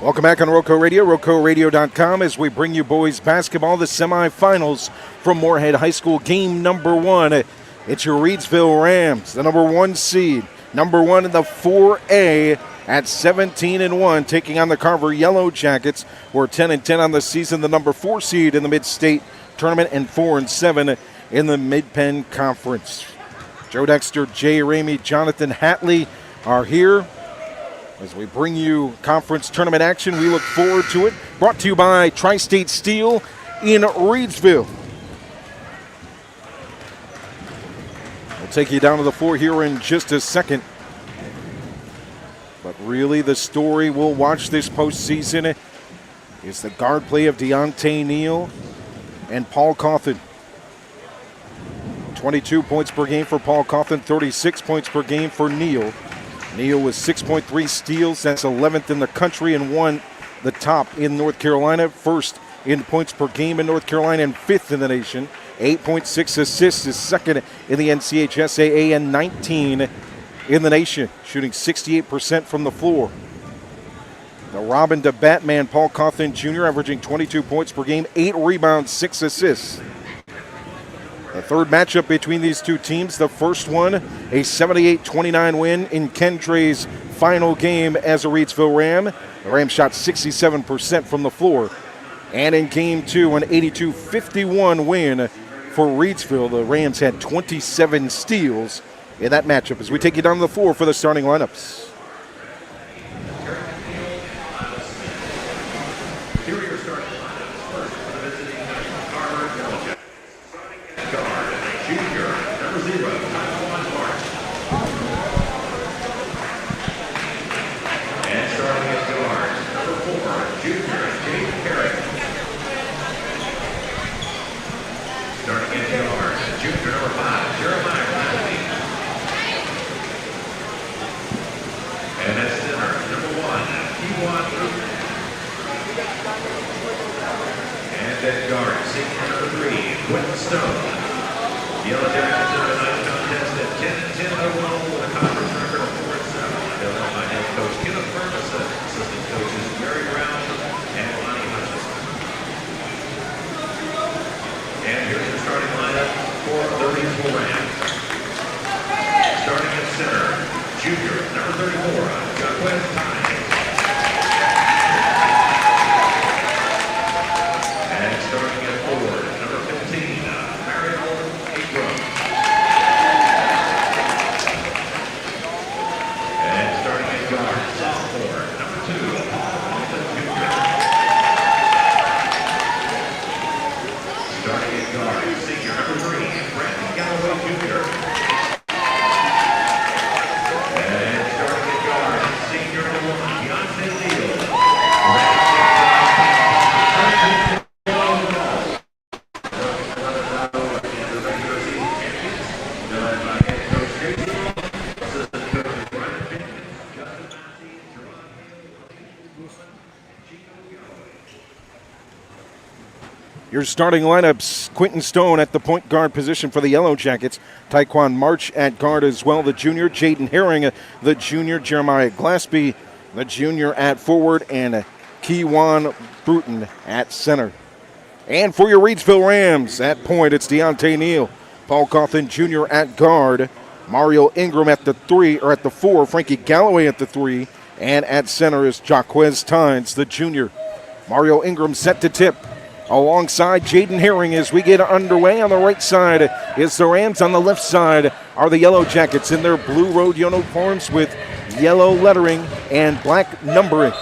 Welcome back on RoCo Radio, RoCoRadio.com, as we bring you boys basketball, the semifinals from Morehead High School, game number 1. It's your Reidsville Rams, the number 1 seed, number 1 in the 4A at 17-1, taking on the Carver Yellow Jackets, who are 10-10 on the season, the number 4 seed in the Mid-State Tournament, and 4-7 in the Mid-Penn Conference. Joe Dexter, Jay Ramey, Jonathan Hatley are here as we bring you conference tournament action. We look forward to it. Brought to you by Tri-State Steel in Reidsville. We'll take you down to the floor here in just a second. But really the story we'll watch this postseason is the guard play of Deontay Neal and Paul Cawthon. 22 points per game for Paul Cawthon, 36 points per game for Neal. Neal with 6.3 steals, that's 11th in the country and won the top in North Carolina. First in points per game in North Carolina and 5th in the nation. 8.6 assists is second in the NCHSAA and 19 in the nation, shooting 68% from the floor. The Robin to Batman, Paul Cawthon Jr., averaging 22 points per game, 8 rebounds, 6 assists. The third matchup between these two teams, the first one, a 78-29 win in Ken Trey's final game as a Reidsville Ram. The Rams shot 67% from the floor. And in game 2, an 82-51 win for Reidsville. The Rams had 27 steals in that matchup as we take you down to the floor for the starting lineups. Your starting lineups, Quentin Stone at the point guard position for the Yellow Jackets. Taekwon March at guard as well, the junior. Jaden Herring, the junior. Jeremiah Glaspie, the junior at forward. And Keywan Bruton at center. And for your Reidsville Rams, at point, it's Deontay Neal. Paul Cawthon Jr. at guard. Mario Ingram at the 3, or at the 4. Frankie Galloway at the 3. And at center is Jaquez Tynes, the junior. Mario Ingram set to tip alongside Jaden Herring as we get underway. On the right side is the Rams. On the left side are the Yellow Jackets in their blue road uniforms with yellow lettering and black numbering.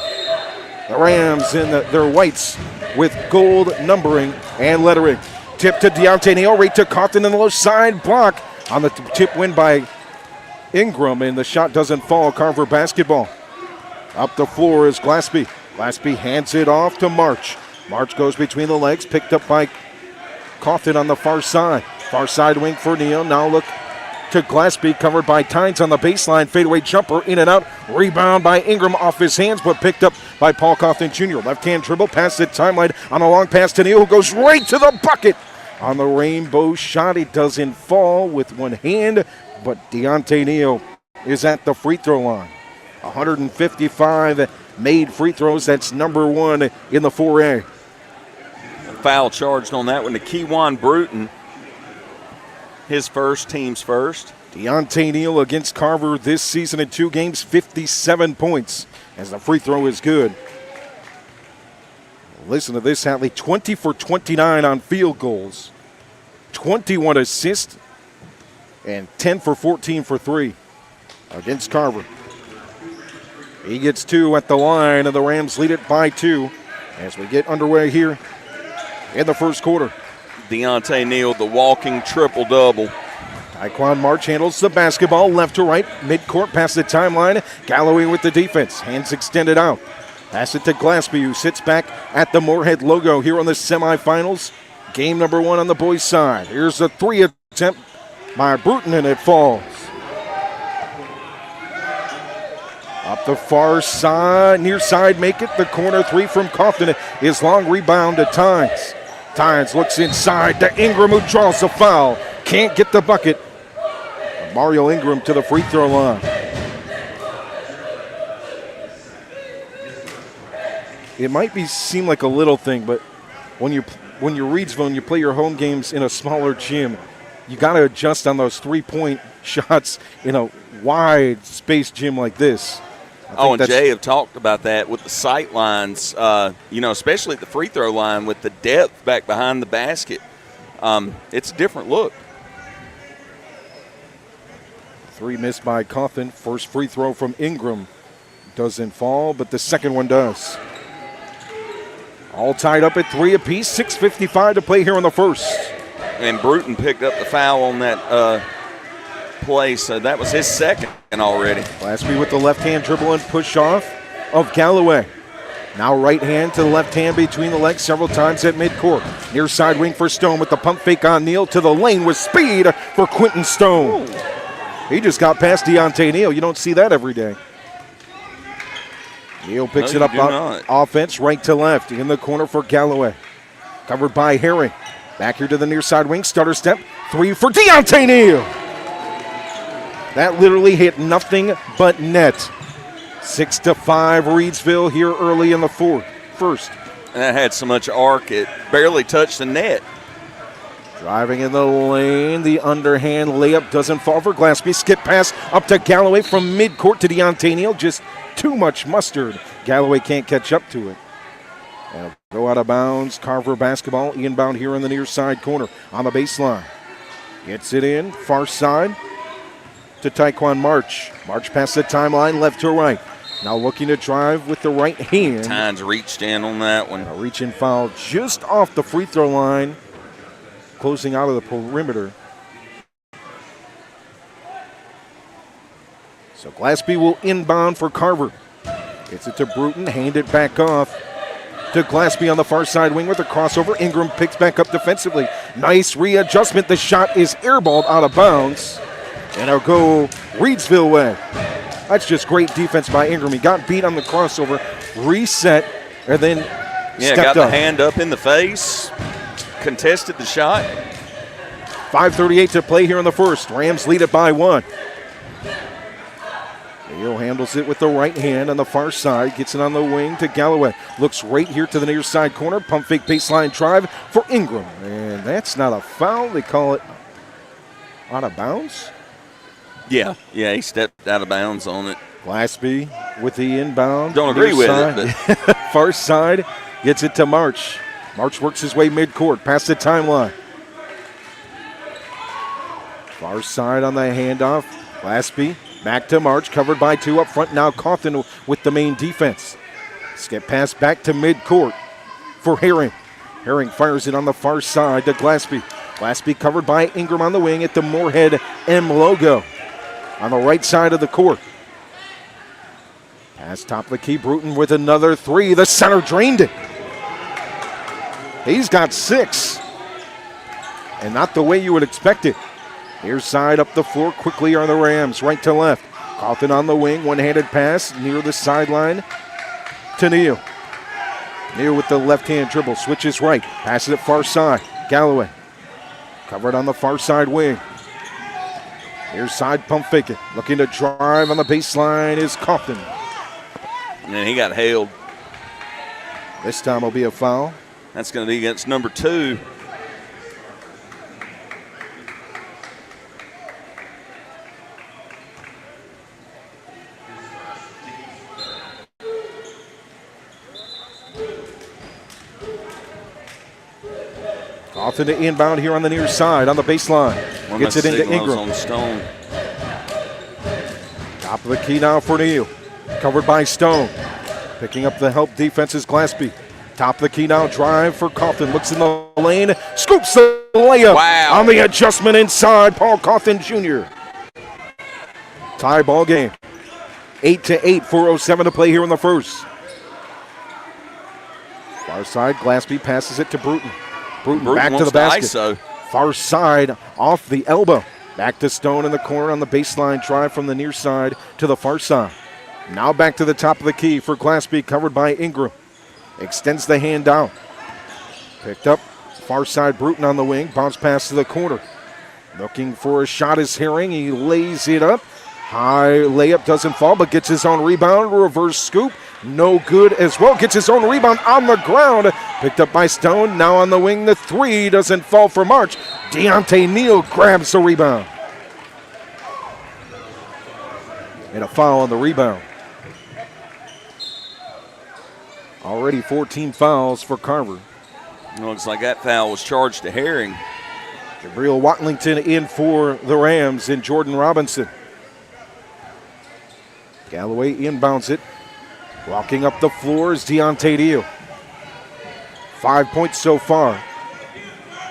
The Rams in their whites with gold numbering and lettering. Tip to Deontay Neal, right to Cawthon in the low side block. On the tip win by Ingram, and the shot doesn't fall. Carver basketball. Up the floor is Glaspie. Glaspie hands it off to March. March goes between the legs, picked up by Cawthon on the far side. Far side wing for Neal. Now look to Glaspie, covered by Tynes on the baseline. Fadeaway jumper, in and out. Rebound by Ingram off his hands, but picked up by Paul Cawthon Jr. Left-hand dribble, past the timeline on a long pass to Neal, who goes right to the bucket. On the rainbow shot, it doesn't fall with one hand, but Deontay Neal is at the free throw line. 155 made free throws. That's number 1 in the 4A. Foul charged on that one to Kewan Bruton. His first, team's first. Deontay Neal against Carver this season in 2 games, 57 points, as the free throw is good. Listen to this, Hatley, 20 for 29 on field goals, 21 assists, and 10 for 14 for 3 against Carver. He gets 2 at the line, and the Rams lead it by 2 as we get underway here in the first quarter. Deontay Neal, the walking triple-double. Taekwon March handles the basketball left to right, midcourt past the timeline. Galloway with the defense, hands extended out. Pass it to Glaspie, who sits back at the Morehead logo here on the semifinals. Game number 1 on the boys' side. Here's a 3 attempt by Bruton, and it falls. Up the far side, near side, make it. The corner 3 from Compton is long, rebound to Tynes. Tynes looks inside to Ingram, who draws the foul. Can't get the bucket. Mario Ingram to the free throw line. It might seem like a little thing, but when you're Reidsville and you play your home games in a smaller gym, you got to adjust on those 3-point shots in a wide space gym like this. And Jay have talked about that with the sight lines, especially at the free throw line with the depth back behind the basket. It's a different look. 3 missed by Coffin. First free throw from Ingram doesn't fall, but the second one does. All tied up at 3 apiece, 6:55 to play here in the first. And Bruton picked up the foul on that play, so that was his second already. Glaspie with the left hand dribble and push off of Galloway. Now right hand to the left hand between the legs several times at midcourt. Near side wing for Stone with the pump fake on Neal to the lane with speed for Quentin Stone. Ooh. He just got past Deontay Neal. You don't see that every day. Neal picks it up on offense, right to left. In the corner for Galloway. Covered by Herring. Back here to the near side wing. Stutter step. 3 for Deontay Neal. That literally hit nothing but net. 6-5 Reidsville here early in the first. And that had so much arc it barely touched the net. Driving in the lane, the underhand layup doesn't fall for Glaspie. Skip pass up to Galloway from midcourt to Deontay Neal. Just too much mustard. Galloway can't catch up to it. And go out of bounds. Carver basketball inbound here in the near side corner on the baseline. Gets it in, far side to Taekwon March. March past the timeline, left to right. Now looking to drive with the right hand. Tynes reached in on that one. A reach-in foul just off the free throw line. Closing out of the perimeter. So Glaspie will inbound for Carver. Gets it to Bruton, hand it back off to Glaspie on the far side wing with a crossover. Ingram picks back up defensively. Nice readjustment. The shot is airballed out of bounds. And it'll go Reidsville way. That's just great defense by Ingram. He got beat on the crossover, reset, and then stepped got up. The hand up in the face. Contested the shot. 5:38 to play here in the first. Rams lead it by 1. Neal handles it with the right hand on the far side. Gets it on the wing to Galloway. Looks right here to the near side corner. Pump fake baseline drive for Ingram. And that's not a foul. They call it out of bounds. Yeah, he stepped out of bounds on it. Glaspie with the inbound. Don't agree with it. But. Far side gets it to March. March works his way midcourt, past the timeline. Far side on the handoff. Glaspie back to March, covered by 2 up front. Now Cawthon with the main defense. Skip pass back to midcourt for Herring. Herring fires it on the far side to Glaspie. Glaspie covered by Ingram on the wing at the Morehead M logo on the right side of the court. Pass top of the key. Bruton with another 3. The center drained it. He's got 6. And not the way you would expect it. Near side up the floor quickly are the Rams, right to left. Cawthon on the wing, one-handed pass near the sideline to Neal. Neal with the left-hand dribble, switches right, passes it far side. Galloway covered on the far side wing. Near side, pump fake it. Looking to drive on the baseline is Kaufman. And he got held. This time will be a foul. That's going to be against number 2. Kaufman to inbound here on the near side on the baseline. Gets it into Ingram. On Stone. Top of the key now for Neal. Covered by Stone. Picking up the help defense is Glaspie. Top of the key now, drive for Kaufman. Looks in the lane, scoops the layup. Wow. On the adjustment inside, Paul Kaufman Jr. Tie ball game. 8-8, 4:07 to play here in the first. Far side, Glaspie passes it to Bruton. Bruton back to the basket. ISO. Far side, off the elbow. Back to Stone in the corner on the baseline, drive from the near side to the far side. Now back to the top of the key for Glaspie, covered by Ingram. Extends the hand down. Picked up, far side, Bruton on the wing. Bounce pass to the corner. Looking for a shot is Herring. He lays it up. High layup doesn't fall, but gets his own rebound. Reverse scoop. No good as well. Gets his own rebound on the ground. Picked up by Stone. Now on the wing. The three doesn't fall for March. Deontay Neal grabs the rebound. And a foul on the rebound. Already 14 fouls for Carver. Looks like that foul was charged to Herring. Gabriel Watlington in for the Rams and Jordan Robinson. Galloway inbounds it. Walking up the floor is Deontay Neal. 5 points so far.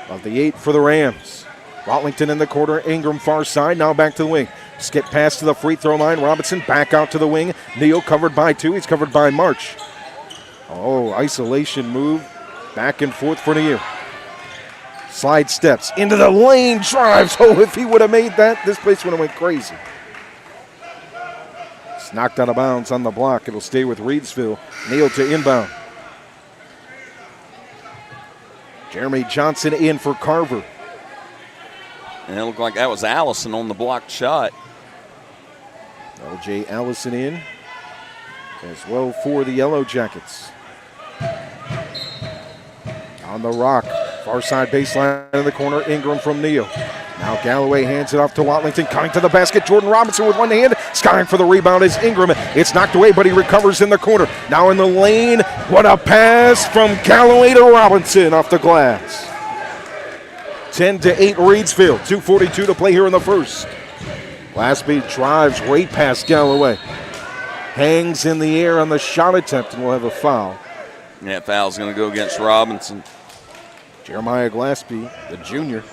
Of the 8 for the Rams. Watlington in the corner, Ingram far side, now back to the wing. Skip pass to the free throw line, Robinson back out to the wing. Neal covered by 2, he's covered by March. Oh, isolation move, back and forth for Neal. Slide steps into the lane, drives. Oh, if he would have made that, this place would have went crazy. It's knocked out of bounds on the block. It'll stay with Reidsville. Neal to inbound. Jeremy Johnson in for Carver. And it looked like that was Allison on the blocked shot. LJ Allison in as well for the Yellow Jackets. On the rock, far side baseline in the corner, Ingram from Neal. Now Galloway hands it off to Watlington, coming to the basket. Jordan Robinson with one hand, skying for the rebound is Ingram. It's knocked away, but he recovers in the corner. Now in the lane, what a pass from Galloway to Robinson off the glass. 10-8 Reidsville, 2:42 to play here in the first. Glaspie drives right past Galloway. Hangs in the air on the shot attempt and will have a foul. And that foul's going to go against Robinson. Jeremiah Glaspie, the junior,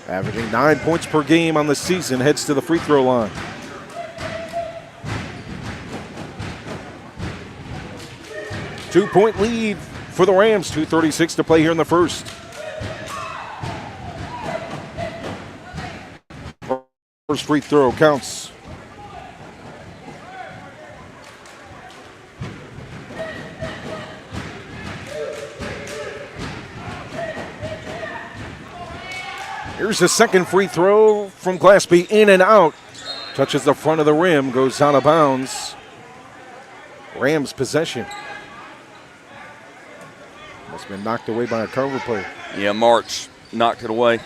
averaging 9 points per game on the season, heads to the free throw line. Two-point lead for the Rams, 2:36 to play here in the first. First free throw counts. Here's the second free throw from Glaspie, in and out. Touches the front of the rim, goes out of bounds. Rams possession. Must have been knocked away by a Carver player. Yeah, March knocked it away.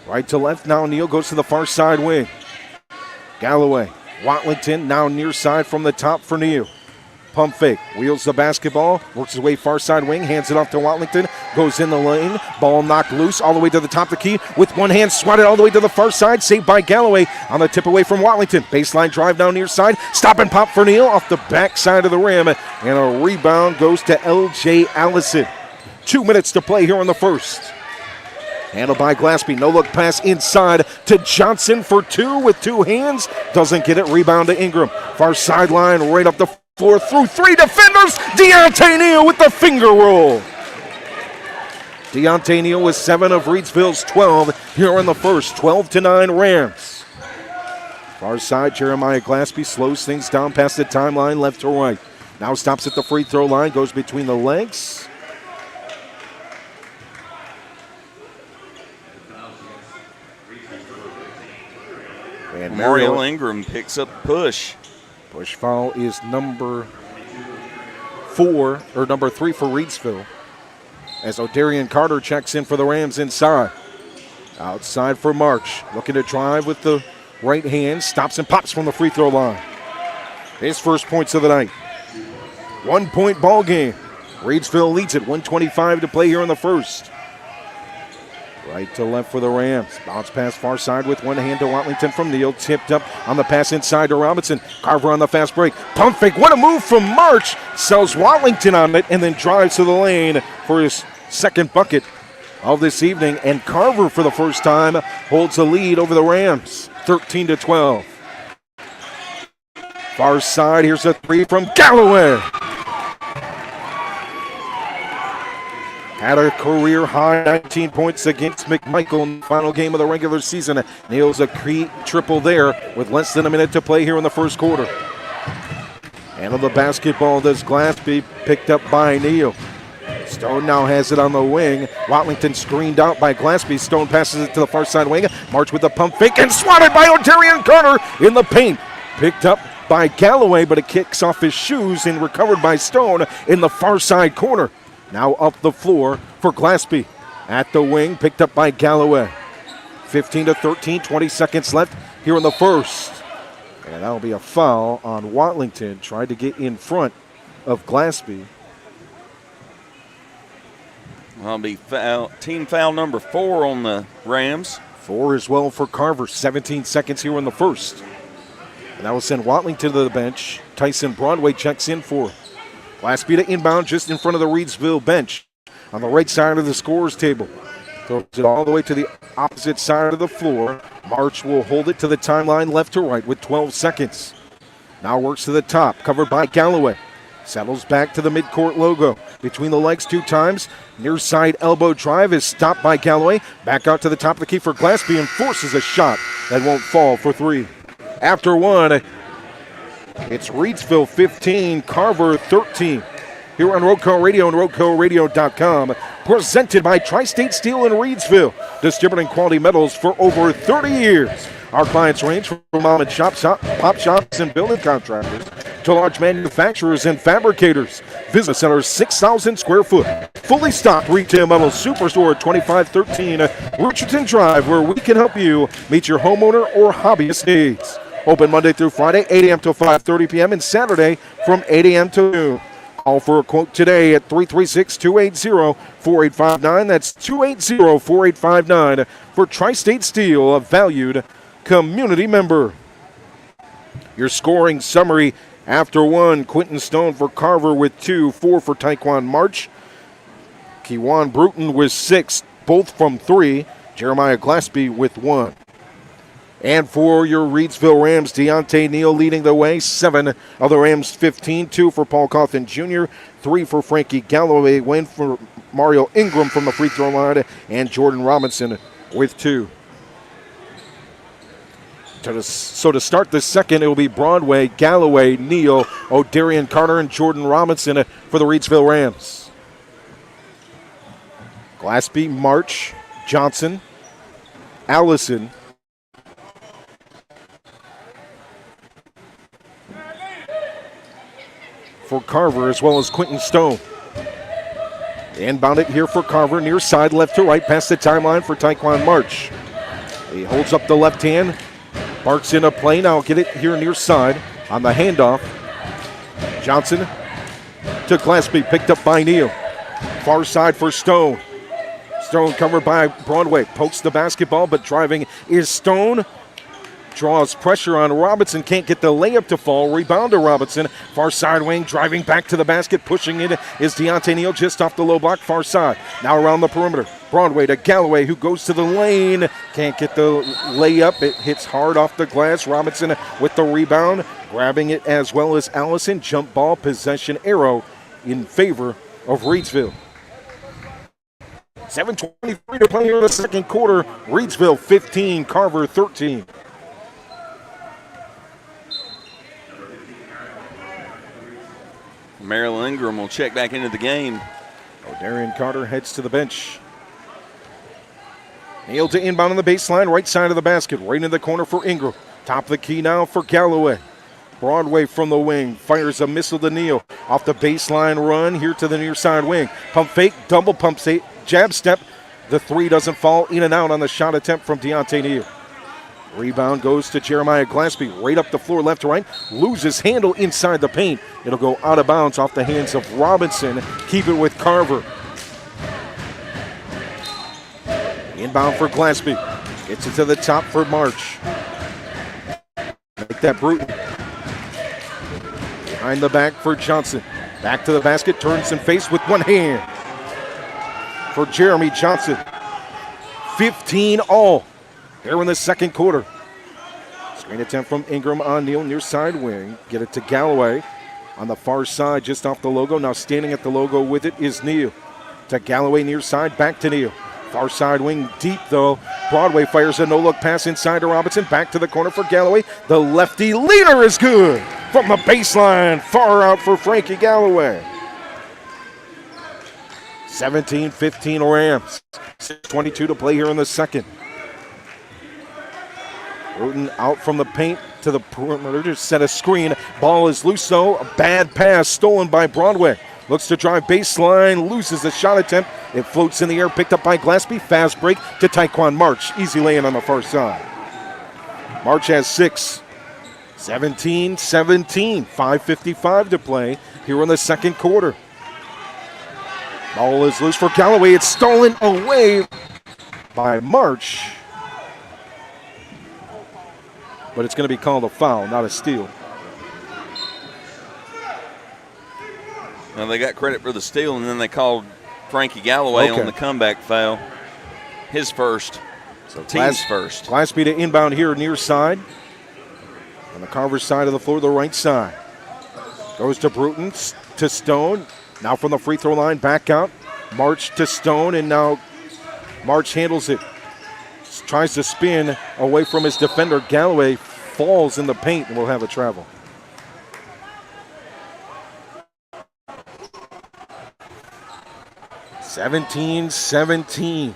Right to left, now Neal goes to the far side wing. Galloway, Watlington now near side from the top for Neal. Pump fake, wheels the basketball, works his way far side wing, hands it off to Watlington, goes in the lane, ball knocked loose all the way to the top of the key, with one hand swatted all the way to the far side, saved by Galloway on the tip away from Watlington. Baseline drive down near side, stop and pop for Neal off the back side of the rim, and a rebound goes to LJ Allison. 2 minutes to play here in the first. Handled by Glaspie, no look pass inside to Johnson for 2 with 2 hands, doesn't get it, rebound to Ingram. Far sideline, right up the floor through 3 defenders. Deontay Neal with the finger roll. Deontay Neal with 7 of Reidsville's 12 here in the first. 12-9 Rams. Far side, Jeremiah Glaspie slows things down past the timeline, left to right. Now stops at the free throw line, goes between the legs. Mario Ingram picks up push. Push foul is number 4 or number 3 for Reidsville. As O'Darian Carter checks in for the Rams inside. Outside for March. Looking to drive with the right hand. Stops and pops from the free throw line. His first points of the night. 1 point ball game. Reidsville leads it. 1:25 to play here in the first. Right to left for the Rams. Bounce pass far side with one hand to Watlington from Neal. Tipped up on the pass inside to Robinson. Carver on the fast break. Pump fake. What a move from March. Sells Watlington on it and then drives to the lane for his second bucket of this evening. And Carver, for the first time, holds a lead over the Rams. 13-12. Far side. Here's a three from Galloway. Had a career high 19 points against McMichael in the final game of the regular season. Nails a triple there with less than a minute to play here in the first quarter. Handle the basketball does Glaspie, picked up by Neal. Stone now has it on the wing. Watlington screened out by Glaspie. Stone passes it to the far side wing. March with the pump fake and swatted by O'Darian Carter in the paint. Picked up by Galloway, but it kicks off his shoes and recovered by Stone in the far side corner. Now up the floor for Glaspie. At the wing, picked up by Galloway. 15-13, 20 seconds left here in the first. And that'll be a foul on Watlington. Tried to get in front of Glaspie. That'll be team foul number 4 on the Rams. 4 as well for Carver. 17 seconds here in the first. And that will send Watlington to the bench. Tyson Broadway checks in for Glaspie to inbound just in front of the Reidsville bench on the right side of the scorer's table. Throws it all the way to the opposite side of the floor. March will hold it to the timeline left to right with 12 seconds. Now works to the top, covered by Galloway. Settles back to the midcourt logo. Between the legs 2 times. Near side elbow drive is stopped by Galloway. Back out to the top of the key for Glaspie and forces a shot that won't fall for 3. After 1, it's Reidsville 15, Carver 13. Here on RoCo Radio and RoCoRadio.com. Presented by Tri-State Steel in Reidsville. Distributing quality metals for over 30 years. Our clients range from mom and pop shops and building contractors to large manufacturers and fabricators. Visit us at our 6,000 square foot, fully stocked retail metal superstore at 2513 Richardson Drive, where we can help you meet your homeowner or hobbyist needs. Open Monday through Friday, 8 a.m. to 5:30 p.m. and Saturday from 8 a.m. to noon. Call for a quote today at 336-280-4859. That's 280-4859 for Tri-State Steel, a valued community member. Your scoring summary after 1, Quentin Stone for Carver with 2, 4 for Taekwon March. Kewan Bruton with 6, both from 3. Jeremiah Glaspie with 1. And for your Reidsville Rams, Deontay Neal leading the way. 7 of the Rams 15. 2 for Paul Cawthon Jr. 3 for Frankie Galloway. 1 for Mario Ingram from the free throw line. And Jordan Robinson with 2. So to start the second, it will be Broadway, Galloway, Neal, O'Darian Carter, and Jordan Robinson for the Reidsville Rams. Glaspie, March, Johnson, Allison, for Carver, as well as Quentin Stone. Inbound it here for Carver, near side, left to right, past the timeline for Taekwon March. He holds up the left hand, barks in a play, now get it here near side on the handoff. Johnson to Glaspie, picked up by Neal. Far side for Stone. Stone covered by Broadway, pokes the basketball, but driving is Stone. Draws pressure on Robinson, can't get the layup to fall. Rebound to Robinson. Far side wing, driving back to the basket, pushing it is Deontay Neal just off the low block, far side. Now around the perimeter. Broadway to Galloway, who goes to the lane. Can't get the layup. It hits hard off the glass. Robinson with the rebound, grabbing it as well as Allison. Jump ball, possession arrow in favor of Reidsville. 7:23 to play here in the second quarter. Reidsville 15, Carver 13. Maryland Ingram will check back into the game. O'Darian Carter heads to the bench. Neal to inbound on the baseline, right side of the basket, right in the corner for Ingram. Top of the key now for Galloway. Broadway from the wing, fires a missile to Neal. Off the baseline run, here to the near side wing. Pump fake, double pump fake, jab step. The three doesn't fall, in and out on the shot attempt from Deontay Neal. Rebound goes to Jeremiah Glaspie, right up the floor, left to right. Loses handle inside the paint. It'll go out of bounds off the hands of Robinson. Keep it with Carver. Inbound for Glaspie. Gets it to the top for March. Make that Bruton. Behind the back for Johnson. Back to the basket, turns and face with one hand. For Jeremy Johnson. 15 all here in the second quarter. Screen attempt from Ingram on Neal, near side wing. Get it to Galloway on the far side, just off the logo. Now standing at the logo with it is Neal. To Galloway, near side, back to Neal. Far side wing deep though. Broadway fires a no-look pass inside to Robinson. Back to the corner for Galloway. The lefty leader is good. From the baseline, far out for Frankie Galloway. 17-15 Rams. 6:22 to play here in the second. Bruton out from the paint to the perimeter to set a screen. Ball is loose though. A bad pass stolen by Broadway. Looks to drive baseline, loses the shot attempt. It floats in the air, picked up by Glaspie. Fast break to Taekwon March. Easy lay-in on the far side. March has 6. 17-17. 5:55 to play here in the second quarter. Ball is loose for Galloway. It's stolen away by March. But it's going to be called a foul, not a steal. Now they got credit for the steal, and then they called Frankie Galloway on the comeback foul. His first. So team's first. Glaspie to inbound here near side. On the Carver side of the floor, the right side. Goes to Bruton, to Stone. Now from the free throw line, back out. March to Stone, and now March handles it. Tries to spin away from his defender. Galloway falls in the paint and will have a travel. (17-17).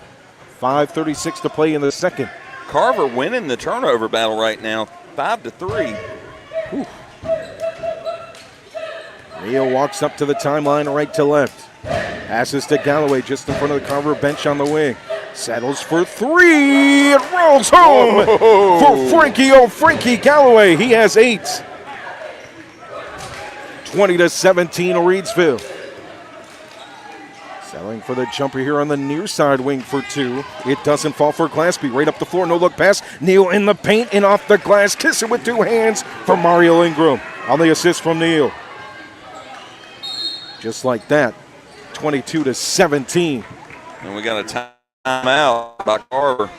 5:36 to play in the second. Carver winning the turnover battle right now, 5-3. Neal walks up to the timeline, right to left. Passes to Galloway just in front of the Carver bench on the wing. Settles for three. It rolls home for Frankie Galloway. He has 8. 20-17 Reidsville. Settling for the jumper here on the near side wing for 2. It doesn't fall for Glaspie. Right up the floor, no look pass. Neal in the paint and off the glass. Kiss it with 2 hands for Mario Ingram on the assist from Neal. Just like that, 22-17. And we got a timeout by Carver.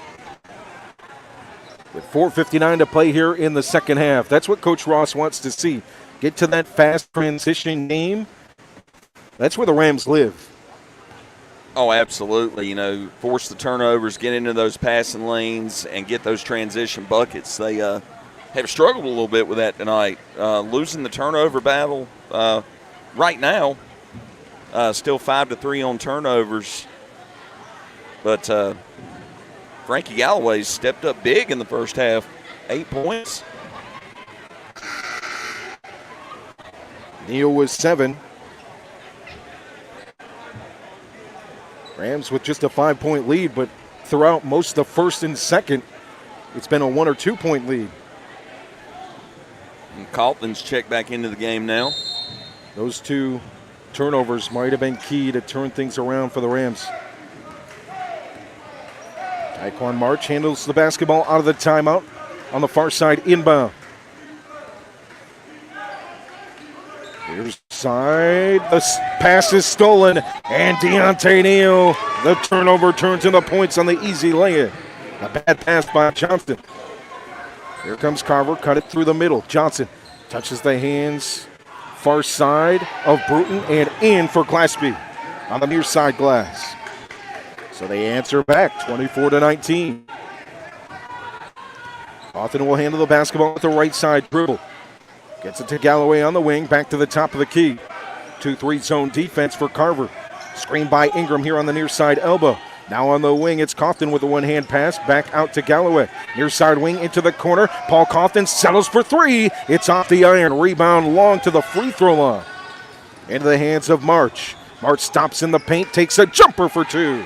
With 4:59 to play here in the second half. That's what Coach Ross wants to see. Get to that fast transition game. That's where the Rams live. Oh, absolutely. You know, force the turnovers, get into those passing lanes, and get those transition buckets. They have struggled a little bit with that tonight. Losing the turnover battle right now, still 5-3 on turnovers. But Frankie Galloway's stepped up big in the first half. 8 points. Neal was 7. Rams with just a 5-point lead, but throughout most of the first and second, it's been a 1 or 2 point lead. And Kaufman's checked back into the game now. Those 2 turnovers might have been key to turn things around for the Rams. Taekwon March handles the basketball out of the timeout on the far side inbound. Here's side. The pass is stolen, and Deontay Neal. The turnover turns into points on the easy lay-in. A bad pass by Johnson. Here comes Carver, cut it through the middle. Johnson touches the hands, far side of Bruton, and in for Glaspie on the near side glass. So they answer back, 24-19. Hawthorne will handle the basketball with the right side dribble. Gets it to Galloway on the wing, back to the top of the key. 2-3 zone defense for Carver. Screen by Ingram here on the near side elbow. Now on the wing, it's Cawthon with a one-hand pass back out to Galloway. Near side wing into the corner. Paul Cawthon settles for three. It's off the iron. Rebound long to the free throw line. Into the hands of March. March stops in the paint, takes a jumper for two.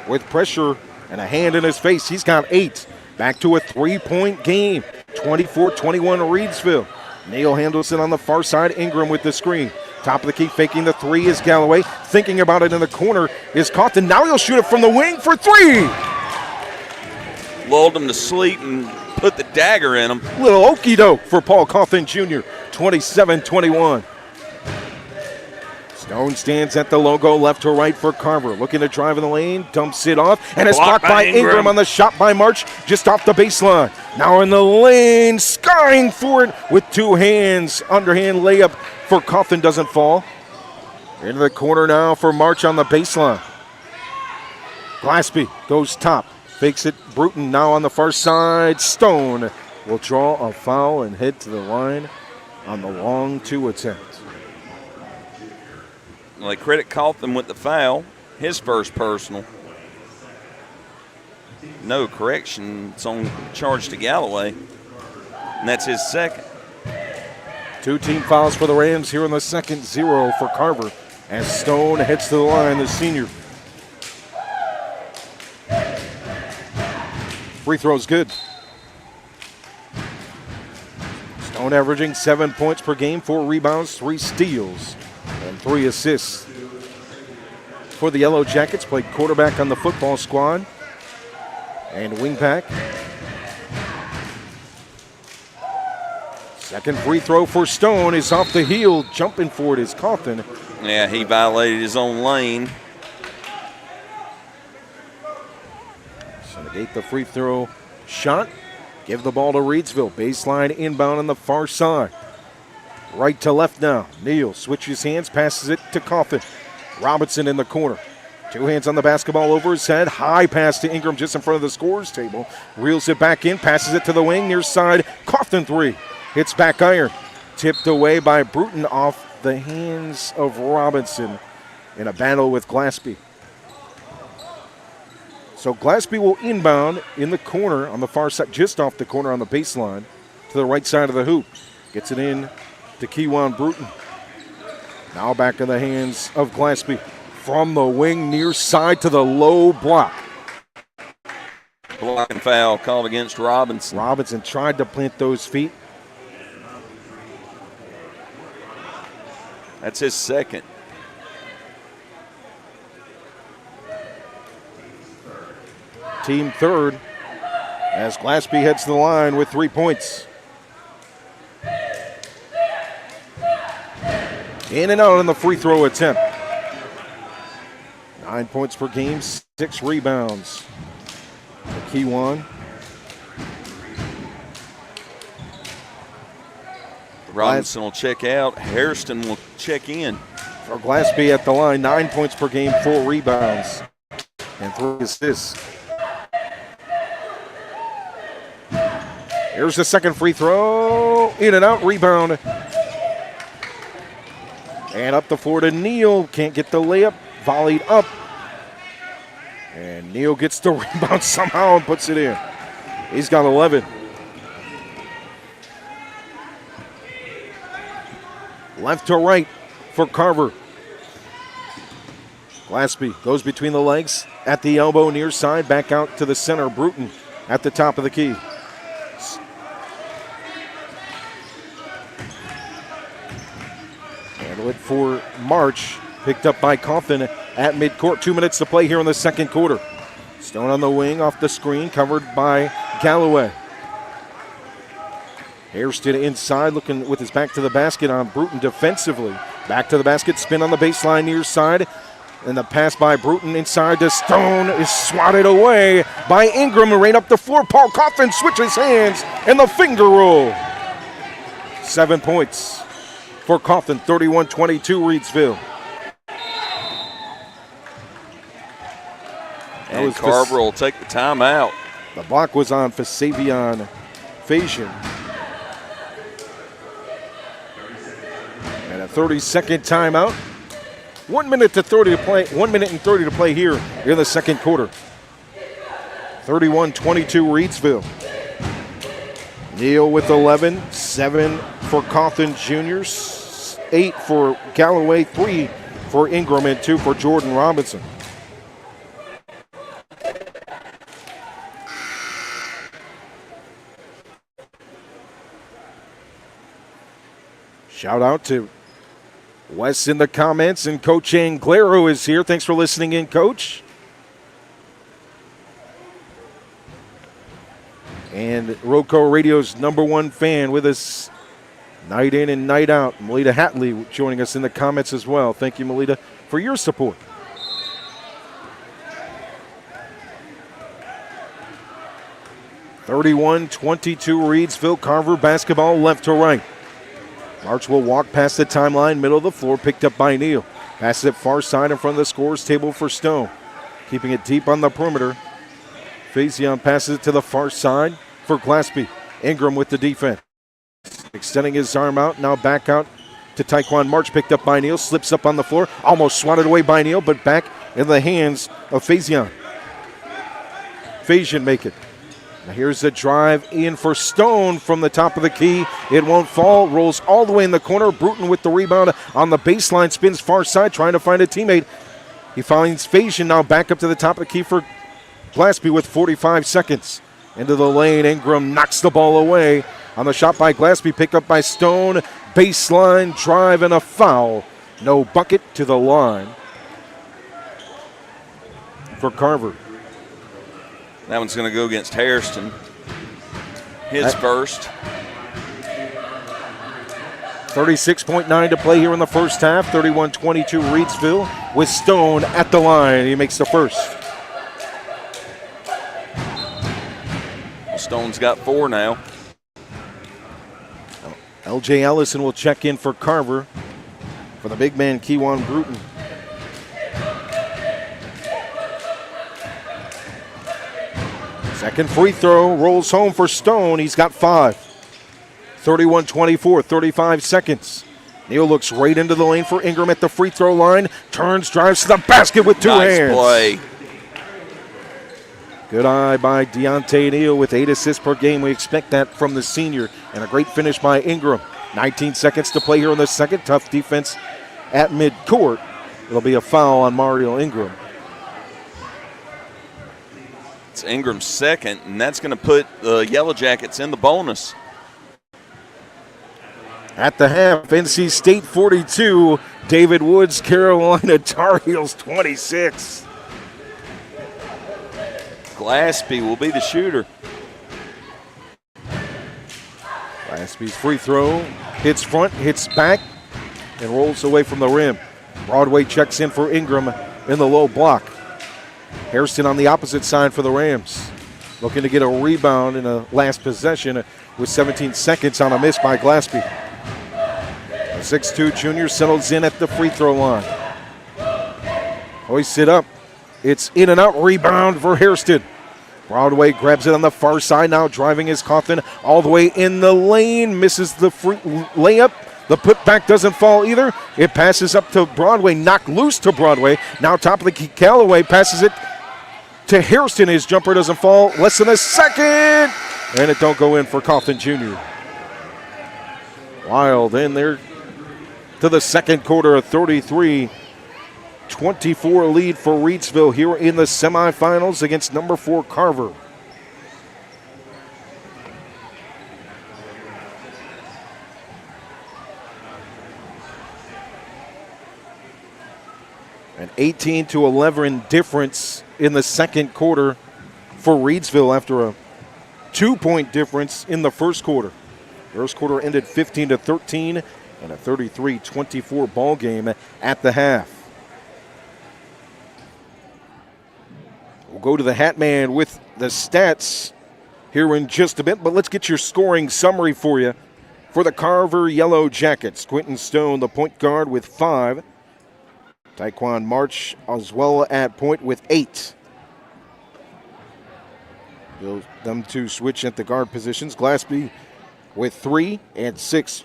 With pressure and a hand in his face, he's got 8. Back to a 3-point game. 24-21 Reidsville. Neal handles it on the far side. Ingram with the screen. Top of the key, faking the three is Galloway. Thinking about it in the corner is Cawthon. Now he'll shoot it from the wing for three. Lulled him to sleep and put the dagger in him. Little okey-doke for Paul Cawthon Jr., 27-21. Stone stands at the logo, left to right for Carver. Looking to drive in the lane, dumps it off, and it's blocked by Ingram on the shot by March, just off the baseline. Now in the lane, skying for it with two hands. Underhand layup for Cawthon doesn't fall. Into the corner now for March on the baseline. Glaspie goes top, fakes it. Bruton now on the far side. Stone will draw a foul and head to the line on the long two attempt. Well, they credit Cawthon with the foul, his first personal. No correction, it's on charge to Galloway, and that's his second. 2 team fouls for the Rams here in the second, 0 for Carver as Stone heads to the line, the senior. Free throw's good. Stone averaging 7 points per game, 4 rebounds, 3 steals, and 3 assists. For the Yellow Jackets, played quarterback on the football squad and wingback. Second free throw for Stone is off the heel. Jumping for it is Cawthon. Yeah, he violated his own lane. So negate the free throw shot. Give the ball to Reidsville. Baseline inbound on the far side. Right to left now. Neal switches hands, passes it to Cawthon. Robinson in the corner. 2 hands on the basketball over his head. High pass to Ingram just in front of the scorer's table. Reels it back in, passes it to the wing. Near side, Cawthon three. Hits back iron. Tipped away by Bruton off the hands of Robinson in a battle with Glaspie. So Glaspie will inbound in the corner on the far side, just off the corner on the baseline to the right side of the hoop. Gets it in to Kewan Bruton. Now back in the hands of Glaspie. From the wing near side to the low block. Blocking foul called against Robinson. Robinson tried to plant those feet. That's his second. Team third as Glaspie heads to the line with 3 points. In and out on the free throw attempt. 9 points per game, 6 rebounds. Kewan. Robinson will check out. Hairston will check in. For Glaspie at the line, 9 points per game, 4 rebounds, and 3 assists. Here's the second free throw. In and out, rebound. And up the floor to Neal. Can't get the layup. Volleyed up. And Neal gets the rebound somehow and puts it in. He's got 11. Left to right for Carver. Glaspie goes between the legs at the elbow near side. Back out to the center. Bruton at the top of the key. Handle it for March. Picked up by Cawthon at midcourt. 2 minutes to play here in the second quarter. Stone on the wing off the screen, covered by Galloway. Hairston inside, looking with his back to the basket on Bruton defensively. Back to the basket, spin on the baseline near side. And the pass by Bruton inside to Stone is swatted away by Ingram and right up the floor. Paul Cawthon switches hands and the finger roll. 7 points for Cawthon, 31-22 Reidsville. And Carver will take the timeout. The block was on Fasavion Fajian. And a 30-second timeout. 1 minute to 30 to play. 1 minute and 30 to play here in the second quarter. 31-22 Reidsville. Neal with 11, 7 for Cawthon Jr., 8 for Galloway, 3 for Ingram, and 2 for Jordan Robinson. Shout out to Wes in the comments, and Coach Anglero is here. Thanks for listening in, Coach. And RoCo Radio's #1 fan with us night in and night out, Melita Hatley, joining us in the comments as well. Thank you, Melita, for your support. (31-22) Reidsville. Carver basketball left to right. March will walk past the timeline, middle of the floor, picked up by Neal. Passes it far side in front of the scorer's table for Stone. Keeping it deep on the perimeter. Faison passes it to the far side for Glaspie. Ingram with the defense. Extending his arm out, now back out to Taekwon March, picked up by Neal, slips up on the floor, almost swatted away by Neal, but back in the hands of Faison. Faison make it. Now here's the drive in for Stone from the top of the key. It won't fall, rolls all the way in the corner. Bruton with the rebound on the baseline, spins far side, trying to find a teammate. He finds Faison, now back up to the top of the key for Glaspie with 45 seconds. Into the lane, Ingram knocks the ball away. On the shot by Glaspie, pick up by Stone. Baseline drive and a foul. No bucket to the line for Carver. That one's going to go against Hairston. His first. 36.9 to play here in the first half. 31-22 Reidsville with Stone at the line. He makes the first. Stone's got 4 now. L.J. Ellison will check in for Carver for the big man, Keewan Bruton. Second free throw rolls home for Stone. He's got 5. 31-24, 35 seconds. Neal looks right into the lane for Ingram at the free throw line. Turns, drives to the basket with 2 hands. Nice play. Good eye by Deontay Neal with 8 assists per game. We expect that from the senior. And a great finish by Ingram. 19 seconds to play here in the second. Tough defense at midcourt. It'll be a foul on Mario Ingram. It's Ingram's second, and that's going to put the Yellow Jackets in the bonus. At the half, NC State 42, David Woods, Carolina Tar Heels 26. Glaspie will be the shooter. Glaspie's free throw hits front, hits back, and rolls away from the rim. Broadway checks in for Ingram in the low block. Hairston on the opposite side for the Rams. Looking to get a rebound in a last possession with 17 seconds on a miss by Glaspie. The 6'2 junior settles in at the free throw line. Hoists it up. It's in and out rebound for Hairston. Broadway grabs it on the far side now, driving his Cawthon all the way in the lane. Misses the free layup. The putback doesn't fall either. It passes up to Broadway, knocked loose to Broadway. Now top of the key, Callaway passes it to Hairston. His jumper doesn't fall. Less than a second. And it don't go in for Cawthon Jr. Wild in there to the second quarter, a 33-24 lead for Reidsville here in the semifinals against number 4 Carver. An 18-11 difference in the second quarter for Reidsville after a 2-point difference in the first quarter. First quarter ended 15-13 and a 33-24 ball game at the half. We'll go to the Hat Man with the stats here in just a bit, but let's get your scoring summary for you. For the Carver Yellow Jackets, Quentin Stone, the point guard, with 5. Taekwon March as well at point with 8. Them two switch at the guard positions. Glaspie with 3 and 6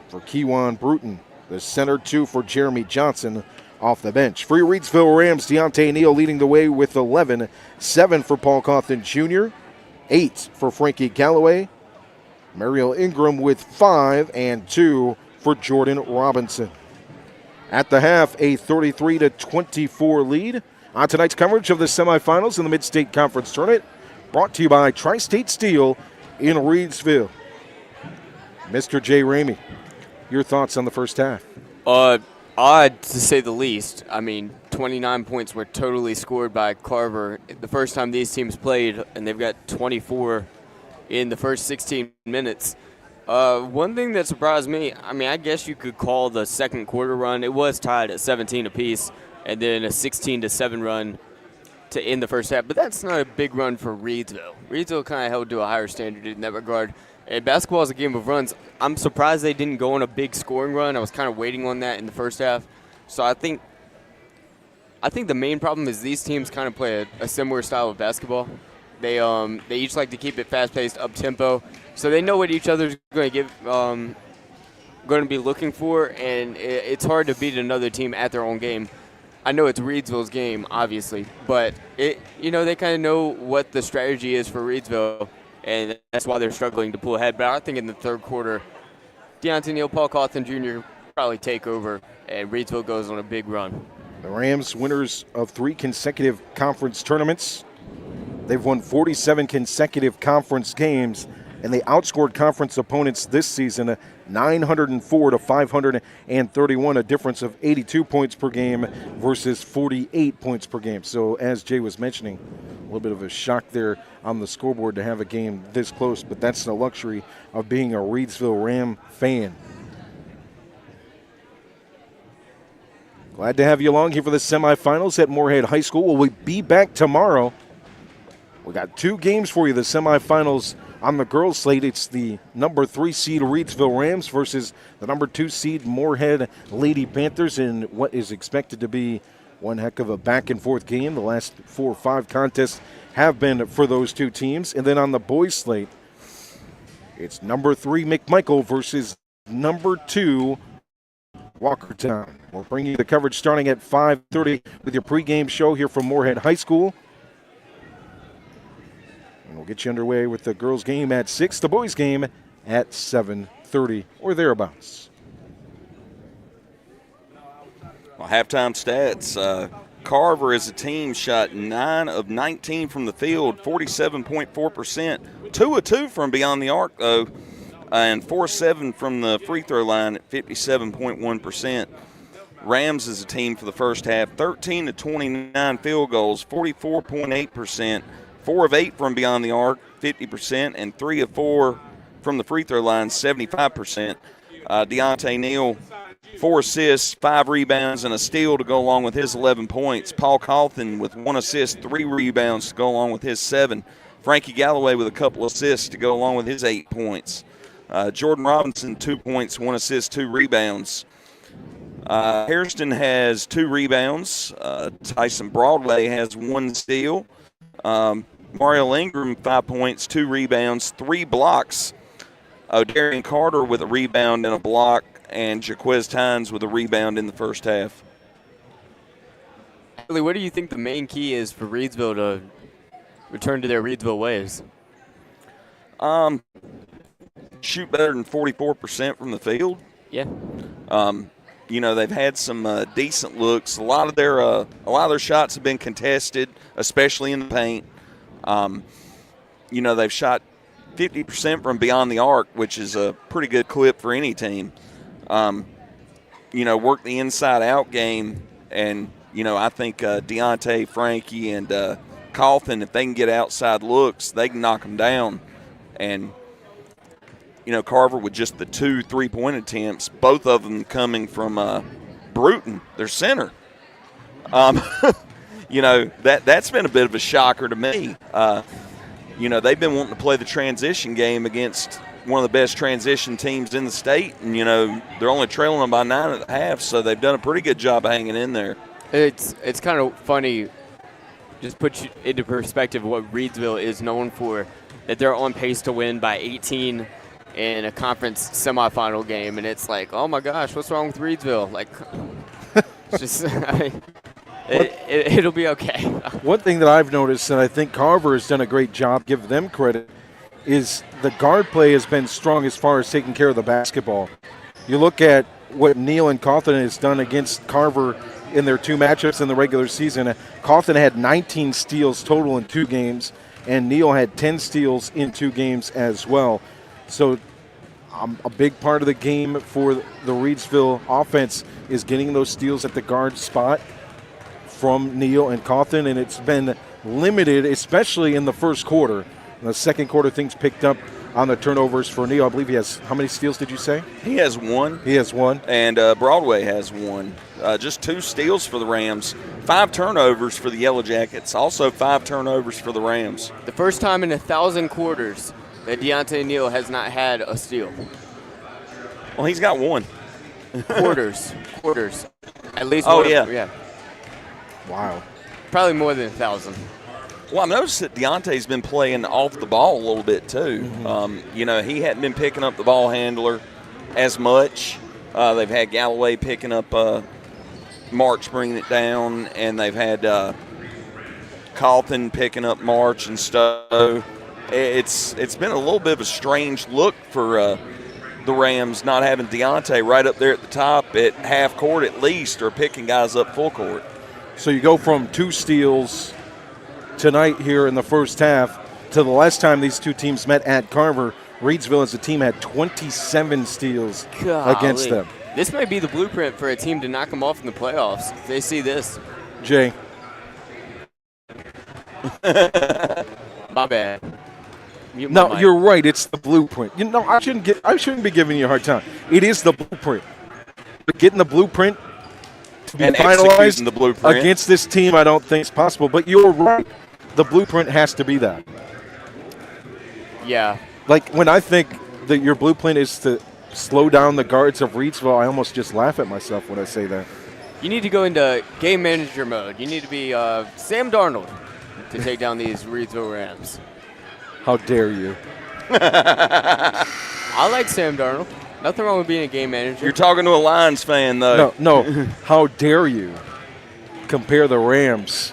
for Keewan Bruton. The center 2 for Jeremy Johnson off the bench. For your Reidsville Rams, Deontay Neal leading the way with 11. 7 for Paul Cawthon Jr. 8 for Frankie Galloway. Mariel Ingram with 5 and 2 for Jordan Robinson. At the half, a 33-24 lead. On tonight's coverage of the semifinals in the Mid-State Conference Tournament, brought to you by Tri-State Steel in Reidsville. Mr. J. Ramey, your thoughts on the first half? Odd to say the least. I mean, 29 points were totally scored by Carver the first time these teams played, and they've got 24 in the first 16 minutes. One thing that surprised me, I mean, I guess you could call the second quarter run. It was tied at 17 apiece, and then a 16-7 run to end the first half. But that's not a big run for Reidsville. Reidsville kind of held to a higher standard in that regard. And basketball is a game of runs. I'm surprised they didn't go on a big scoring run. I was kind of waiting on that in the first half. So I think the main problem is these teams kind of play a similar style of basketball. They each like to keep it fast-paced, up-tempo. So they know what each other's going to be looking for, and it's hard to beat another team at their own game. I know it's Reidsville's game, obviously, but they kind of know what the strategy is for Reidsville. And that's why they're struggling to pull ahead. But I think in the third quarter, Deontay Neal, Paul Cawthon Jr. probably take over, and Reidsville goes on a big run. The Rams, winners of 3 consecutive conference tournaments. They've won 47 consecutive conference games, and they outscored conference opponents this season 904 to 531, a difference of 82 points per game versus 48 points per game. So as Jay was mentioning, a little bit of a shock there on the scoreboard to have a game this close, but that's the luxury of being a Reidsville Ram fan. Glad to have you along here for the semifinals at Morehead High School. We'll be back tomorrow. We got 2 games for you, the semifinals on the girls' slate. It's the number 3 seed Reidsville Rams versus the number 2 seed Morehead Lady Panthers in what is expected to be one heck of a back-and-forth game. The last 4 or 5 contests have been for those 2 teams. And then on the boys' slate, it's number 3 McMichael versus number 2 Walkertown. We'll bring you the coverage starting at 5:30 with your pregame show here from Morehead High School. And we'll get you underway with the girls' game at 6, the boys' game at 7:30 or thereabouts. Well, halftime stats. Carver as a team shot 9 of 19 from the field, 47.4%. 2 of 2 from beyond the arc, though, and 4-7 from the free throw line at 57.1%. Rams as a team for the first half, 13 to 29 field goals, 44.8%. 4 of 8 from beyond the arc, 50%, and 3 of 4 from the free throw line, 75%. Deontay Neal, 4 assists, 5 rebounds, and a steal to go along with his 11 points. Paul Cawthon with 1 assist, 3 rebounds to go along with his 7. Frankie Galloway with a couple assists to go along with his 8 points. Jordan Robinson, 2 points, 1 assist, 2 rebounds. Hairston has 2 rebounds. Tyson Broadway has 1 steal. Mariel Ingram, 5 points, 2 rebounds, 3 blocks. Darian Carter with a rebound and a block, and Jaquez Tynes with a rebound in the first half. What do you think the main key is for Reidsville to return to their Reidsville ways? Shoot better than 44% from the field. Yeah. They've had some decent looks. A lot of their shots have been contested, especially in the paint. They've shot 50% from beyond the arc, which is a pretty good clip for any team. Work the inside-out game, and I think Deontay, Frankie, and Cawthon, if they can get outside looks, they can knock them down. And Carver with just the 2 3-point attempts, both of them coming from Bruton, their center. That's been a bit of a shocker to me. They've been wanting to play the transition game against one of the best transition teams in the state, and they're only trailing them by 9 at the half, so they've done a pretty good job hanging in there. It's kind of funny, just put you into perspective what Reidsville is known for, that they're on pace to win by 18 in a conference semifinal game, and it's like, oh my gosh, what's wrong with Reidsville? Like, it's just, it'll be okay. One thing that I've noticed, and I think Carver has done a great job, give them credit, is the guard play has been strong as far as taking care of the basketball. You look at what Neal and Cawthon has done against Carver in their 2 matchups in the regular season. Cawthon had 19 steals total in 2 games, and Neal had 10 steals in 2 games as well. So a big part of the game for the Reidsville offense is getting those steals at the guard spot from Neal and Cawthon, and it's been limited, especially in the first quarter. In the second quarter, things picked up on the turnovers for Neal. I believe he has, how many steals did you say? He has 1. He has 1. And Broadway has 1. Just 2 steals for the Rams. 5 turnovers for the Yellow Jackets. Also 5 turnovers for the Rams. The first time in 1,000 quarters that Deontay Neal has not had a steal. Well, he's got 1. Quarters. At least Oh, one. yeah. Wow. Probably more than 1,000. Well, I noticed that Deontay's been playing off the ball a little bit too. Mm-hmm. He hadn't been picking up the ball handler as much. They've had Galloway picking up March, bringing it down, and they've had Cawthon picking up March and Stowe. It's been a little bit of a strange look for the Rams not having Deontay right up there at the top at half court at least, or picking guys up full court. So you go from 2 steals tonight here in the first half to the last time these 2 teams met at Carver. Reidsville as a team had 27 steals against them. This might be the blueprint for a team to knock them off in the playoffs if they see this. Jay. My bad. No, you're right. It's the blueprint. I shouldn't be giving you a hard time. It is the blueprint. But getting the blueprint to be finalized the blueprint against this team, I don't think is possible. But you're right. The blueprint has to be that. Yeah. Like when I think that your blueprint is to slow down the guards of Reidsville, I almost just laugh at myself when I say that. You need to go into game manager mode. You need to be Sam Darnold to take down these Reidsville Rams. How dare you? I like Sam Darnold. Nothing wrong with being a game manager. You're talking to a Lions fan, though. No. How dare you compare the Rams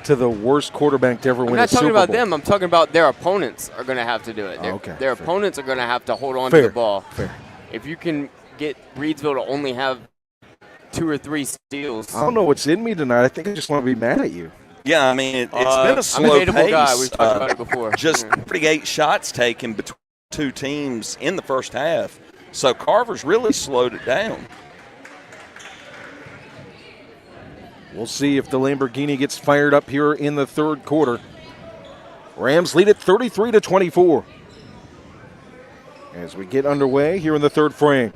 to the worst quarterback to ever win a Super Bowl? I'm not talking about them. I'm talking about their opponents are going to have to do it. Their fair. opponents are going to have to hold on to the ball. Fair. If you can get Reidsville to only have 2 or 3 steals. I don't know what's in me tonight. I think I just want to be mad at you. Yeah, I mean, it's been a slow I'm a hateable pace. guy. We've talked about it before. Just 38 shots taken between 2 teams in the first half. So Carver's really slowed it down. We'll see if the Lamborghini gets fired up here in the third quarter. Rams lead it 33-24. As we get underway here in the third frame.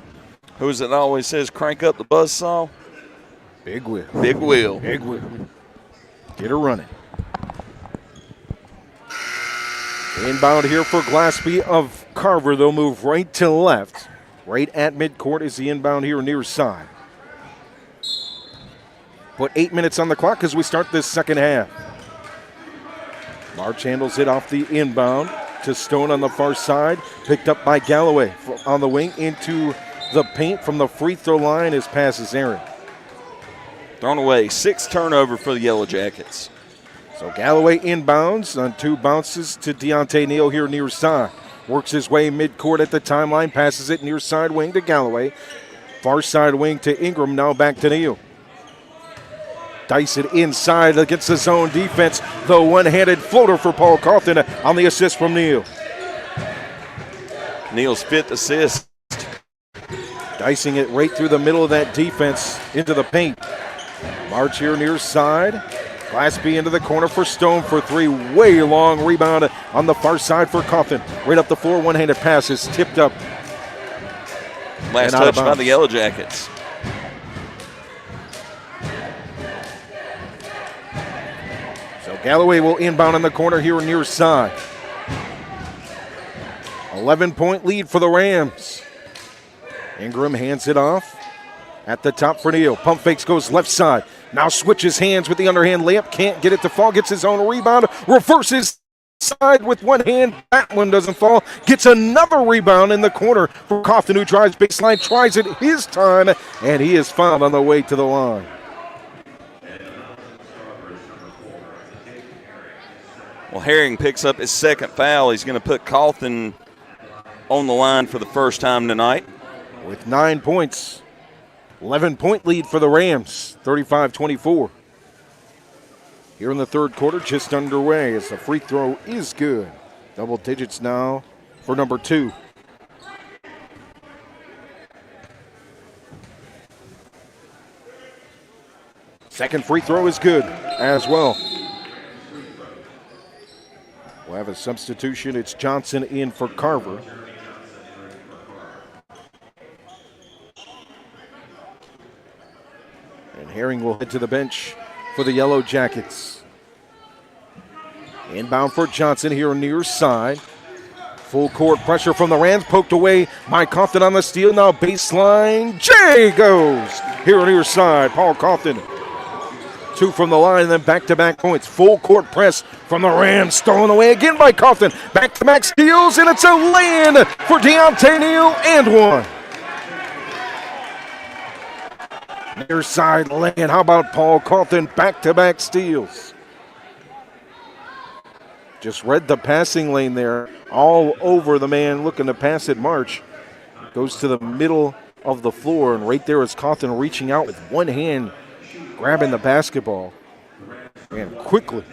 Who's it always says, crank up the buzzsaw? Big Will. Big Will. Big Will. Get her running. Inbound here for Glaspie of Carver. They'll move right to left. Right at midcourt is the inbound here near side. Put 8 minutes on the clock as we start this second half. March handles it off the inbound to Stone on the far side. Picked up by Galloway on the wing into the paint from the free throw line. His pass is errant. Thrown away. 6 turnover for the Yellow Jackets. So Galloway inbounds on 2 bounces to Deontay Neal here near side. Works his way midcourt at the timeline. Passes it near side wing to Galloway. Far side wing to Ingram. Now back to Neal. Dice it inside against the zone defense. The one-handed floater for Paul Cawthon on the assist from Neal. Neal's 5th assist. Dicing it right through the middle of that defense into the paint. March here near side. Glaspie into the corner for Stone for 3. Way long rebound on the far side for Cawthon. Right up the floor, one-handed pass is tipped up. Last touch by the Yellow Jackets. So Galloway will inbound in the corner here near side. 11-point lead for the Rams. Ingram hands it off at the top for Neal. Pump fakes, goes left side. Now switches hands with the underhand layup. Can't get it to fall. Gets his own rebound. Reverses side with one hand. That one doesn't fall. Gets another rebound in the corner for Cawthon, who drives baseline, tries it his time, and he is fouled on the way to the line. Well, Herring picks up his second foul. He's going to put Cawthon on the line for the first time tonight. With 9 points, 11-point lead for the Rams, 35-24. Here in the third quarter, just underway as the free throw is good. Double digits now for number 2. Second free throw is good as well. We'll have a substitution. It's Johnson in for Carver. And Herring will head to the bench for the Yellow Jackets. Inbound for Johnson here near side. Full court pressure from the Rams, poked away by Cawthon on the steal. Now baseline, Jay goes here near side. Paul Cawthon, 2 from the line, and then back-to-back points. Full court press from the Rams, stolen away again by Cawthon. Back-to-back steals, and it's a lay-in for Deontay Neal and one. Near side lay-in. How about Paul Cawthon? Back-to-back steals. Just read the passing lane there, all over the man looking to pass it. March goes to the middle of the floor, and right there is Cawthon reaching out with one hand, grabbing the basketball, and quickly.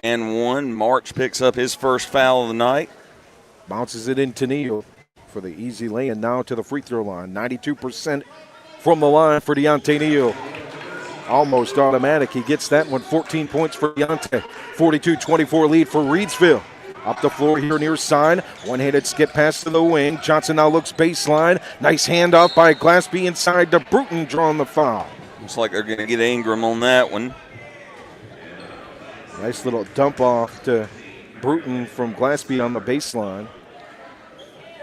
And one. March picks up his first foul of the night. Bounces it into Neal for the easy lay-in now to the free throw line. 92% from the line for Deontay Neal. Almost automatic. He gets that one. 14 points for Deontay. 42-24 lead for Reidsville. Up the floor here near side. One-handed skip pass to the wing. Johnson now looks baseline. Nice handoff by Glassby inside to Bruton, drawing the foul. Looks like they're going to get Ingram on that one. Nice little dump off to Bruton from Glassby on the baseline.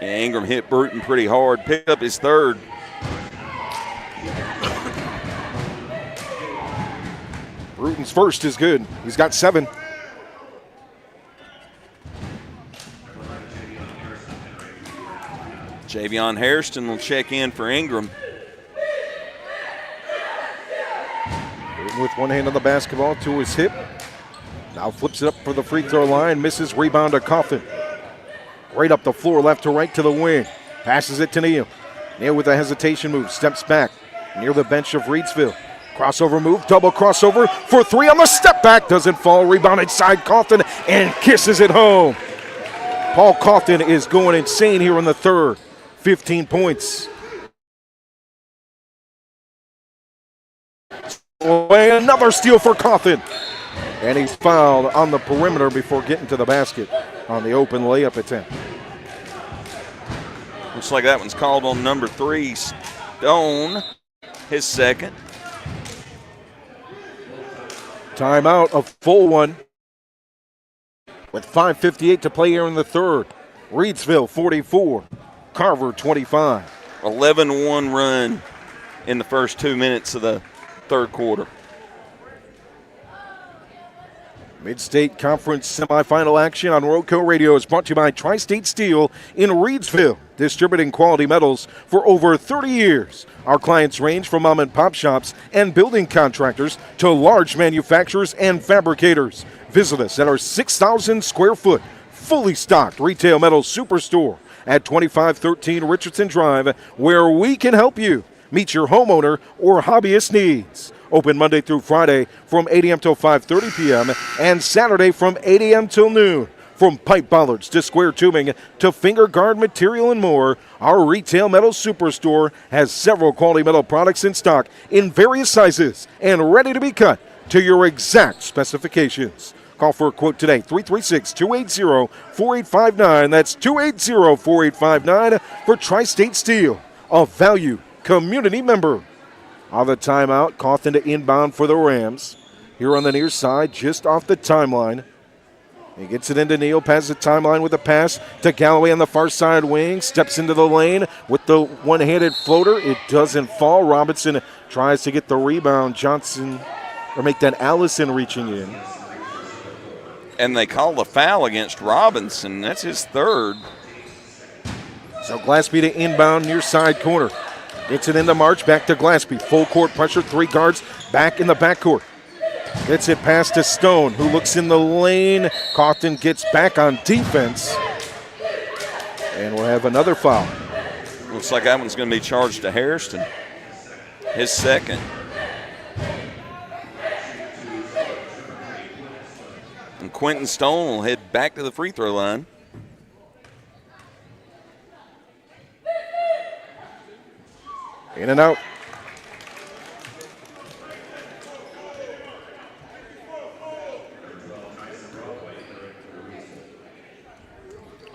Yeah, Ingram hit Bruton pretty hard. Picked up his third. Bruton's first is good. He's got 7. Javion Hairston will check in for Ingram. Bruton with one hand on the basketball to his hip. Now flips it up for the free throw line. Misses, rebound to Cawthon. Right up the floor, left to right to the wing. Passes it to Neal. Neal with a hesitation move. Steps back near the bench of Reidsville. Crossover move, double crossover for 3 on the step back. Doesn't fall, rebound inside Cawthon and kisses it home. Paul Cawthon is going insane here in the third. 15 points. Another steal for Cawthon. And he's fouled on the perimeter before getting to the basket on the open layup attempt. Looks like that one's called on number 3, Stone, his second. Timeout, a full one, with 5:58 to play here in the third. Reidsville 44, Carver 25. 11-1 run in the first 2 minutes of the third quarter. Mid-State Conference semifinal action on RoCo Radio is brought to you by Tri-State Steel in Reidsville, distributing quality metals for over 30 years. Our clients range from mom and pop shops and building contractors to large manufacturers and fabricators. Visit us at our 6,000 square foot, fully stocked retail metals superstore at 2513 Richardson Drive, where we can help you meet your homeowner or hobbyist needs. Open Monday through Friday from 8 a.m. till 5:30 p.m. and Saturday from 8 a.m. till noon. From pipe bollards to square tubing to finger guard material and more, our retail metal superstore has several quality metal products in stock in various sizes and ready to be cut to your exact specifications. Call for a quote today, 336-280-4859. That's 280-4859 for Tri-State Steel, a value community member. On the timeout, Cawthon to inbound for the Rams. Here on the near side, just off the timeline. He gets it into Neal, passes the timeline with a pass to Galloway on the far side wing. Steps into the lane with the one-handed floater. It doesn't fall. Robinson tries to get the rebound. Johnson, or make that Allison reaching in. And they called a foul against Robinson. That's his third. So Glaspie to inbound near side corner. Gets it into March, back to Glaspie. Full court pressure, 3 guards back in the backcourt. Gets it past to Stone, who looks in the lane. Cawthon gets back on defense. And we'll have another foul. Looks like that one's going to be charged to Hairston. His second. And Quentin Stone will head back to the free throw line. In and out.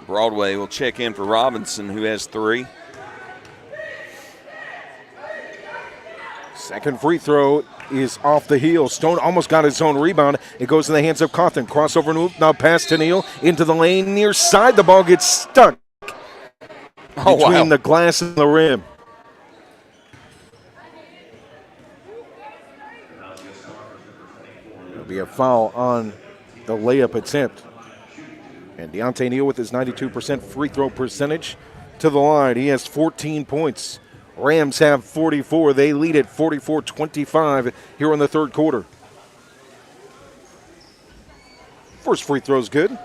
Broadway will check in for Robinson, who has 3. Second free throw is off the heel. Stone almost got his own rebound. It goes in the hands of Cawthon. Crossover move, now pass to Neal. Into the lane near side. The ball gets stuck between the glass and the rim. There'll be a foul on the layup attempt. And Deontay Neal with his 92% free throw percentage to the line. He has 14 points. Rams have 44. They lead at 44-25 here in the third quarter. First free throw's good.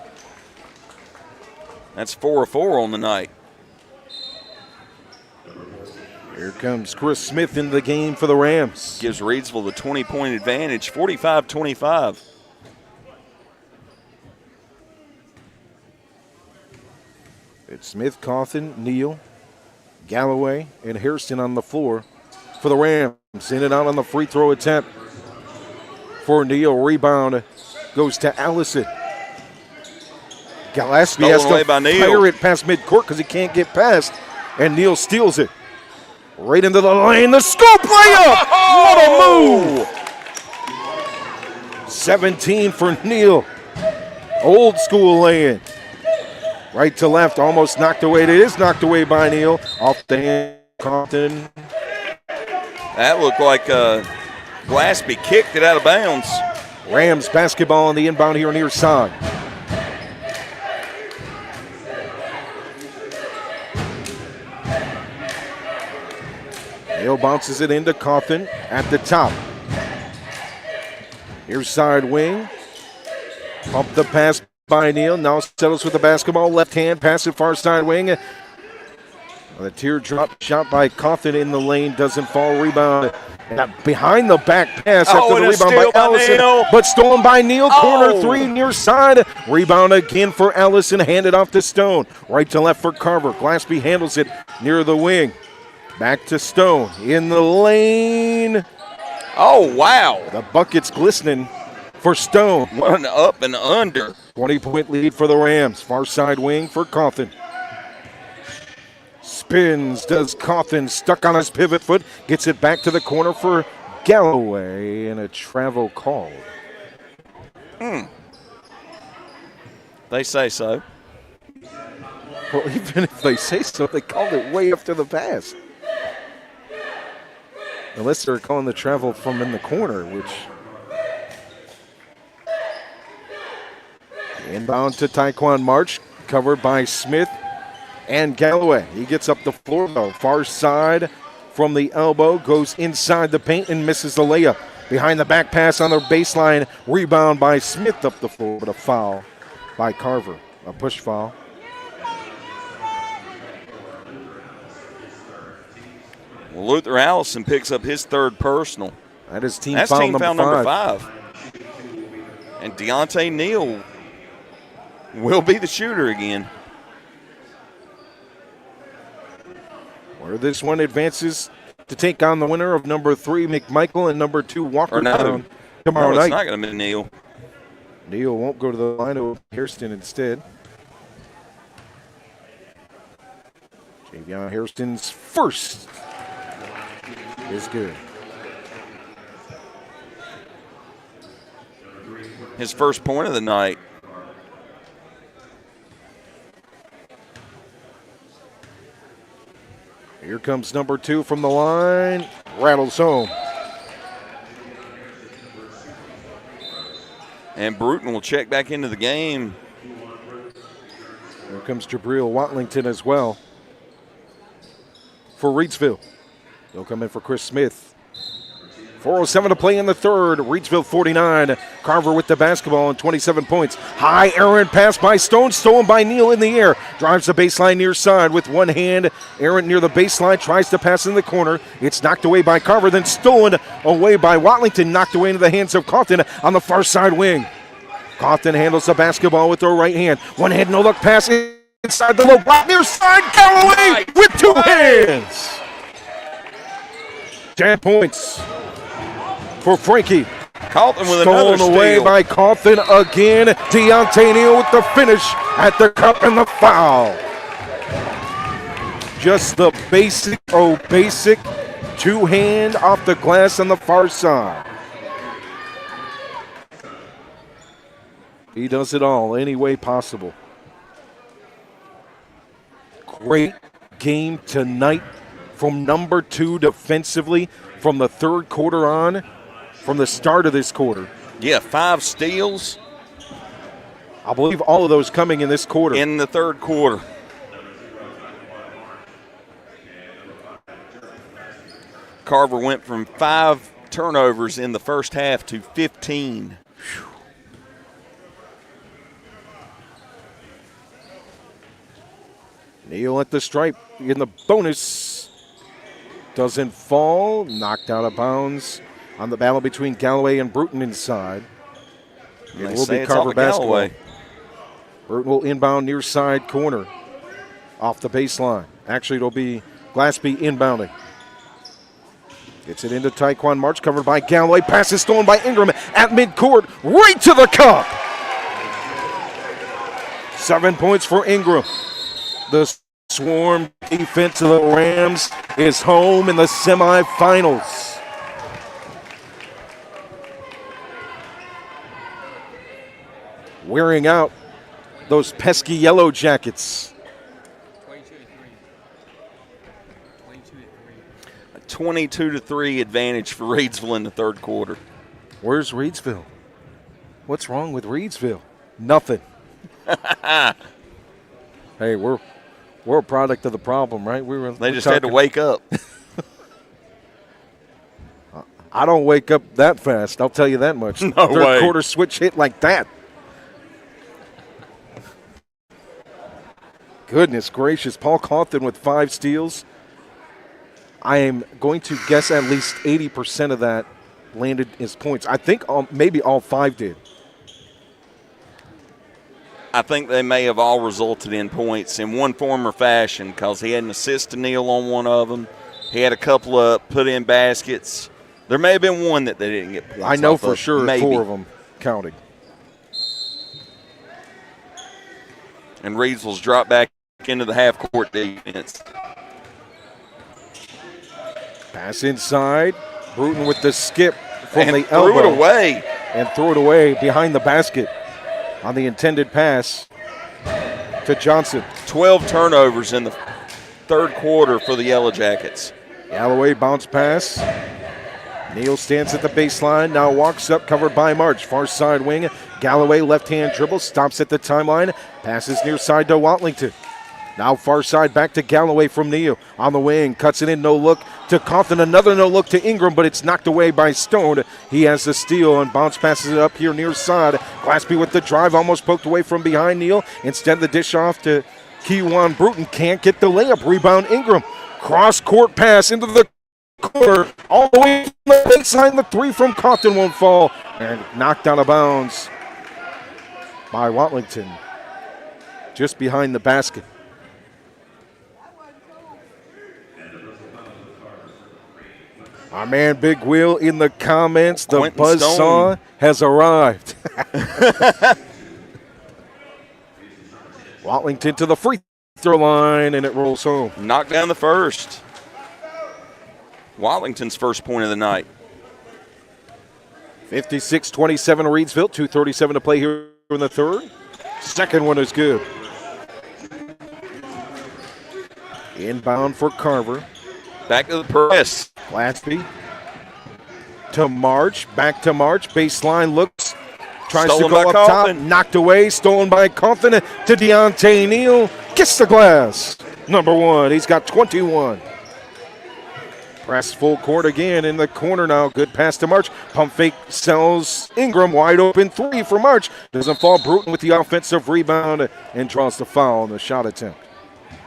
That's 4 of 4 on the night. Here comes Chris Smith into the game for the Rams. Gives Reidsville the 20-point advantage, 45-25. It's Smith, Cawthon, Neal, Galloway, and Hairston on the floor for the Rams. In and out on the free throw attempt for Neal. Rebound goes to Allison. Glaspie has to fire it past midcourt because he can't get past, and Neal steals it. Right into the lane, the scoop layup! What a move! 17 for Neal. Old school lay-in. Right to left, almost knocked away. It is knocked away by Neal. Off the hand, Compton. That looked like Glaspie kicked it out of bounds. Rams basketball on the inbound here near side. Neal bounces it into Cawthon at the top. Here's side wing. Pump the pass by Neal. Now settles with the basketball. Left hand, pass it far side wing. The teardrop shot by Cawthon in the lane doesn't fall. Rebound behind the back pass after the rebound by Allison. But stolen by Neal. Corner 3 near side. Rebound again for Allison. Handed off to Stone. Right to left for Carver. Glaspie handles it near the wing. Back to Stone in the lane. Oh, wow. The bucket's glistening for Stone. What an up and under. 20-point lead for the Rams. Far side wing for Cawthon. Spins, does Cawthon, stuck on his pivot foot. Gets it back to the corner for Galloway, and a travel called. They say so. Well, even if they say so, they called it way after the pass. Unless they're calling the travel from in the corner, which... Inbound to Tyquan March, covered by Smith and Galloway. He gets up the floor, though. Far side from the elbow, goes inside the paint and misses the layup. Behind the back pass on the baseline, rebound by Smith up the floor, but a foul by Carver. A push foul. Well, Luther Allison picks up his third personal. That is team That's foul, team foul number 5. 5. And Deontay Neal will be the shooter again. Where this one advances to take on the winner of number 3, McMichael, and number 2, Walker Town tomorrow night. It's not going to be Neal. Neal won't go to the line of Hairston instead. Javion Hairston's first is good. His first point of the night. Here comes number 2 from the line. Rattles home. And Bruton will check back into the game. Here comes Jabril Watlington as well for Reidsville. He'll come in for Chris Smith. 4:07 to play in the third. Reidsville 49. Carver with the basketball and 27 points. High errant pass by Stone, stolen by Neal in the air. Drives the baseline near side with one hand. Errant near the baseline, tries to pass in the corner. It's knocked away by Carver, then stolen away by Watlington. Knocked away into the hands of Cawthon on the far side wing. Cawthon handles the basketball with her right hand. One hand, no look pass inside the low block near side. Galloway with two hands. 10 points for Frankie. Cawthon with another Stolen away steal. by Cawthon again. Deontay Neal with the finish at the cup and the foul. Just the basic two-hand off the glass on the far side. He does it all any way possible. Great game tonight from number 2 defensively from the third quarter on, from the start of this quarter. Yeah, 5 steals. I believe all of those coming in this quarter. In the third quarter. Carver went from 5 turnovers in the first half to 15. Neal at the stripe in the bonus. Doesn't fall. Knocked out of bounds on the battle between Galloway and Bruton inside. It will be Carver basketball. Bruton will inbound near side corner off the baseline. Actually, it'll be Glassby inbounding. Gets it into Taekwon March, covered by Galloway. Pass is stolen by Ingram at midcourt, right to the cup. 7 points for Ingram. The swarm defense of the Rams is home in the semifinals. Wearing out those pesky Yellow Jackets. 22-3 advantage for Reidsville in the third quarter. Where's Reidsville? What's wrong with Reidsville? Nothing. Hey, we're a product of the problem, right? They just had to wake up. I don't wake up that fast, I'll tell you that much. No Third way. quarter switch hit like that. Goodness gracious, Paul Cawthon with 5 steals. I am going to guess at least 80% of that landed his points. I think maybe all 5 did. I think they may have all resulted in points in one form or fashion because he had an assist to Neal on one of them. He had a couple of put-in baskets. There may have been one that they didn't get points I know off for of. sure Maybe. 4 of them counted. And Reidsville's dropped back into the half-court defense. Pass inside. Bruton with the skip from And the elbow. threw it away. And threw it away behind the basket on the intended pass to Johnson. 12 turnovers in the third quarter for the Yellow Jackets. Galloway bounce pass. Neal stands at the baseline, now walks up, covered by March. Far side wing. Galloway left-hand dribble, stops at the timeline, passes near side to Watlington. Now far side back to Galloway from Neal. On the wing, cuts it in, no look to Cawthon. Another no look to Ingram, but it's knocked away by Stone. He has the steal and bounce passes it up here near side. Glassby with the drive, almost poked away from behind Neal. Instead, the dish off to Kewan Bruton. Can't get the layup. Rebound Ingram. Cross-court pass into the corner. All the way from the baseline. The 3 from Cawthon won't fall. And knocked out of bounds by Watlington. Just behind the basket. Our man Big Wheel in the comments. The Quentin buzzsaw Stone has arrived. Watlington to the free throw line, and it rolls home. Knocked down the first. Watlington's first point of the night. 56-27 Reidsville. 2:37 to play here in the third. Second one is good. Inbound for Carver. Back to the press. Glassby to March, back to March, baseline looks, Tries Stolen to go by up top, Coffin. knocked away, stolen by Coffin to Deontay Neal. Kiss the glass. Number 1, he's got 21. Press full court again in the corner now. Good pass to March. Pump fake sells Ingram. Wide open 3 for March. Doesn't fall. Bruton with the offensive rebound and draws the foul on the shot attempt.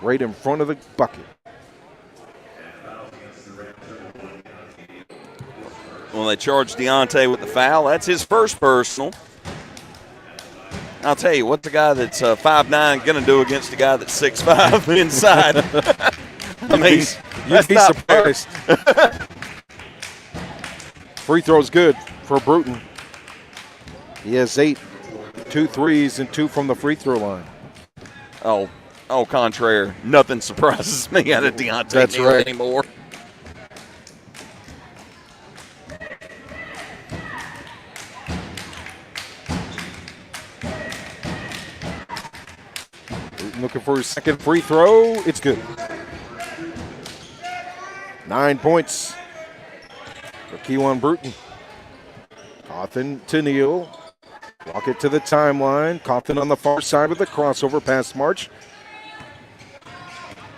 Right in front of the bucket. Well, they charged Deontay with the foul. That's his first personal. I'll tell you, what's the guy that's 5'9" going to do against a guy that's 6'5" inside? I mean, You'd be surprised. Free throw's good for Bruton. He has 8, 2 threes, and 2 from the free throw line. Oh, contraire. Nothing surprises me out of Deontay Neal right. anymore. Bruton looking for his second free throw. It's good. 9 points for Keewan Bruton. Cawthon to Neal. Walk it to the timeline. Cawthon on the far side with the crossover past March.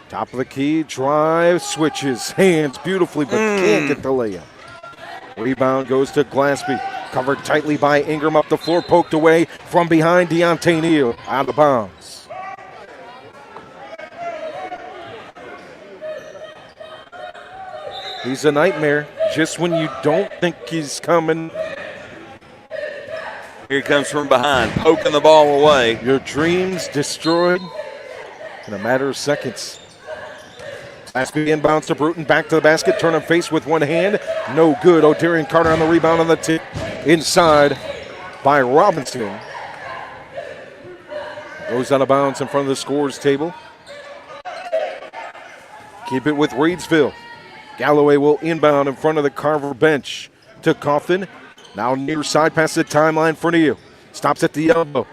Top of the key, drive, switches, hands beautifully, but can't get the layup. Rebound goes to Glaspie. Covered tightly by Ingram up the floor, poked away from behind Deontay Neal. Out of bounds. He's a nightmare. Just when you don't think he's coming, Here he comes from behind, poking the ball away. your dreams destroyed in a matter of seconds. Glaspie inbounds to Bruton, back to the basket, turn him face with one hand. No good. O'Darian Carter on the rebound on the tip. Inside by Robinson. Goes out of bounds in front of the scorers table. Keep it with Reidsville. Galloway will inbound in front of the Carver bench to Cawthon. Now near side past the timeline for Neal. Stops at the elbow.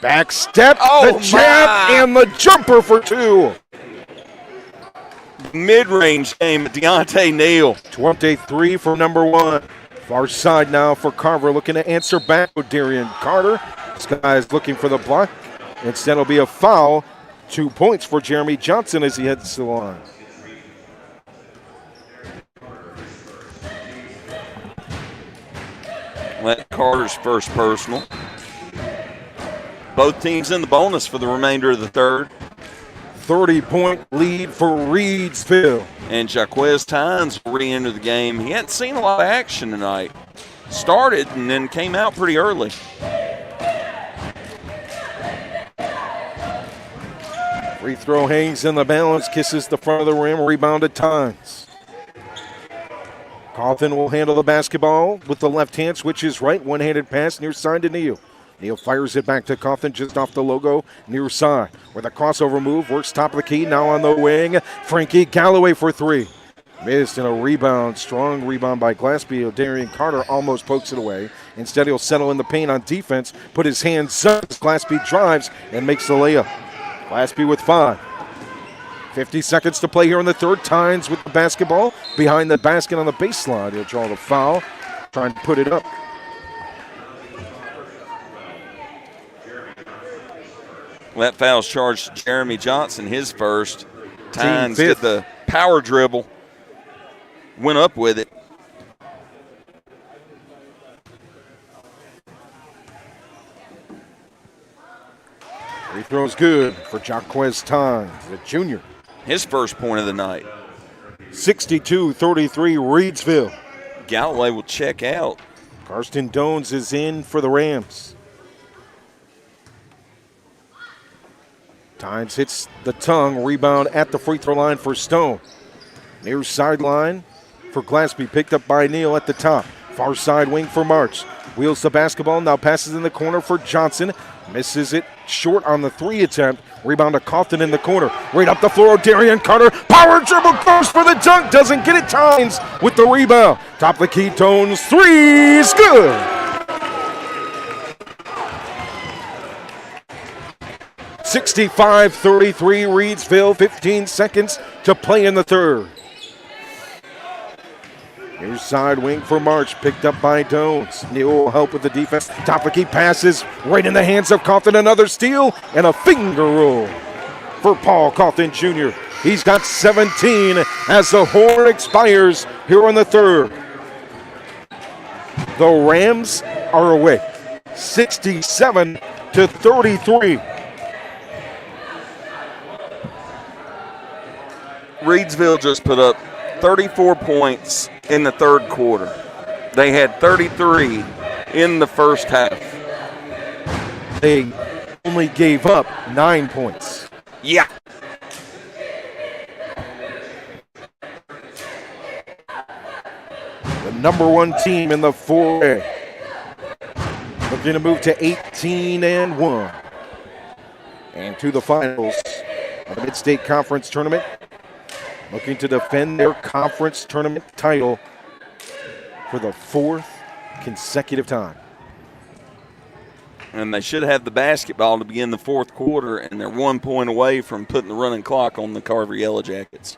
Back step, the jab, and the jumper for 2. Mid-range game, Deontay Neal. 23 for number 1. Far side now for Carver, looking to answer back with Darian Carter. This guy is looking for the block. Instead, it'll be a foul. 2 points for Jeremy Johnson as he heads to the line. Let Carter's first personal. Both teams in the bonus for the remainder of the third. 30-point lead for Reidsville. And Jaquez Tynes will re-enter the game. He hadn't seen a lot of action tonight. Started and then came out pretty early. Free throw hangs in the balance, kisses the front of the rim, rebound at Tynes. Cawthon will handle the basketball with the left hand, switches right, one-handed pass near side to Neal. Neal fires it back to Cawthon just off the logo near side. With a crossover move, works top of the key, now on the wing. Frankie Galloway for 3. Missed in a rebound, strong rebound by Glaspie. O'Darian Carter almost pokes it away. Instead, he'll settle in the paint on defense, put his hands up as Glaspie drives and makes the layup. Glaspie with 5. 50 seconds to play here in the third. Tynes with the basketball behind the basket on the baseline. He'll draw the foul, trying to put it up. That foul's charged to Jeremy Johnson, his first. Tynes Team get fifth. the power dribble. Went up with it. Free throw's good for Jaquez Tynes, the junior. His first point of the night. 62-33 Reidsville. Galloway will check out. Karsten Dones is in for the Rams. Tynes hits the tongue, rebound at the free throw line for Stone. Near sideline for Glaspie, picked up by Neal at the top. Far side wing for March. Wheels the basketball, now passes in the corner for Johnson. Misses it short on the 3 attempt. Rebound to Cawthon in the corner. Right up the floor, Darian Carter. Power dribble, goes for the dunk. Doesn't get it. Tynes with the rebound. Top of the key, Tones. 3 is good. (65-33) Reidsville. 15 seconds to play in the third. Here's side wing for March, picked up by Dones. Neal will help with the defense. Top of key passes right in the hands of Cawthon. Another steal and a finger roll for Paul Cawthon Jr. He's got 17 as the horn expires here in the third. The Rams are away, 67-33. Reidsville just put up 34 points in the third quarter. They had 33 in the first half. They only gave up 9 points. Yeah. The number one team in the 4A. Looking to move to 18-1. And to the finals of the Mid-State Conference Tournament. Looking to defend their conference tournament title for the 4th consecutive time. And they should have the basketball to begin the fourth quarter, and they're 1 point away from putting the running clock on the Carver Yellow Jackets.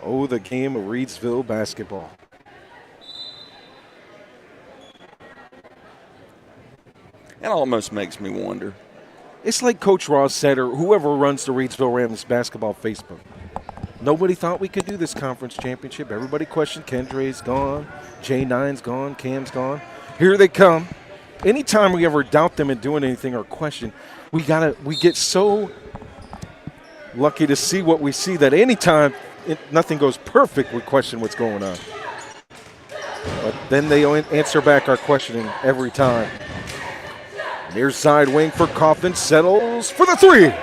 Oh, the game of Reidsville basketball. That almost makes me wonder. It's like Coach Ross said, or whoever runs the Reidsville Rams basketball Facebook. Nobody thought we could do this conference championship. Everybody questioned Kendre's gone, J9's gone, Cam's gone. Here they come. Anytime we ever doubt them in doing anything or question, we get so lucky to see what we see that anytime nothing goes perfect, we question what's going on. But then they answer back our questioning every time. Near side wing for Cawthon, settles for the three.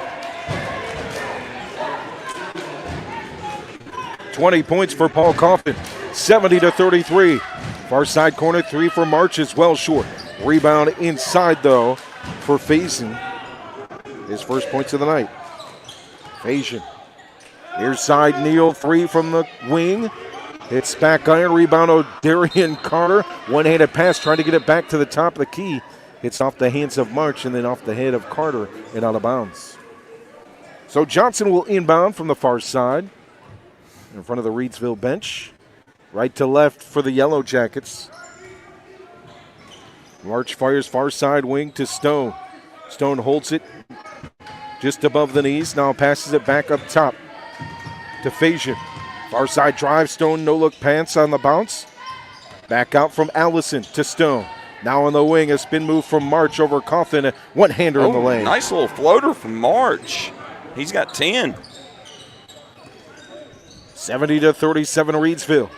20 points for Paul Cawthon, 70-33. Far side corner three for March is well short. Rebound inside though for Faison. His first points of the night. Faison. Near side Neal, three from the wing. Hits back iron, rebound O'Darian Carter. One-handed pass trying to get it back to the top of the key. Hits off the hands of March and then off the head of Carter and out of bounds. So Johnson will inbound from the far side in front of the Reidsville bench. Right to left for the Yellow Jackets. March fires far side wing to Stone. Stone holds it just above the knees. Now passes it back up top to Faison. Far side drive. Stone no-look pants on the bounce. Back out from Allison to Stone. Now on the wing, a spin move from March over Cawthon. A one-hander in the lane. Nice little floater from March. He's got 10. 70-37 Reidsville.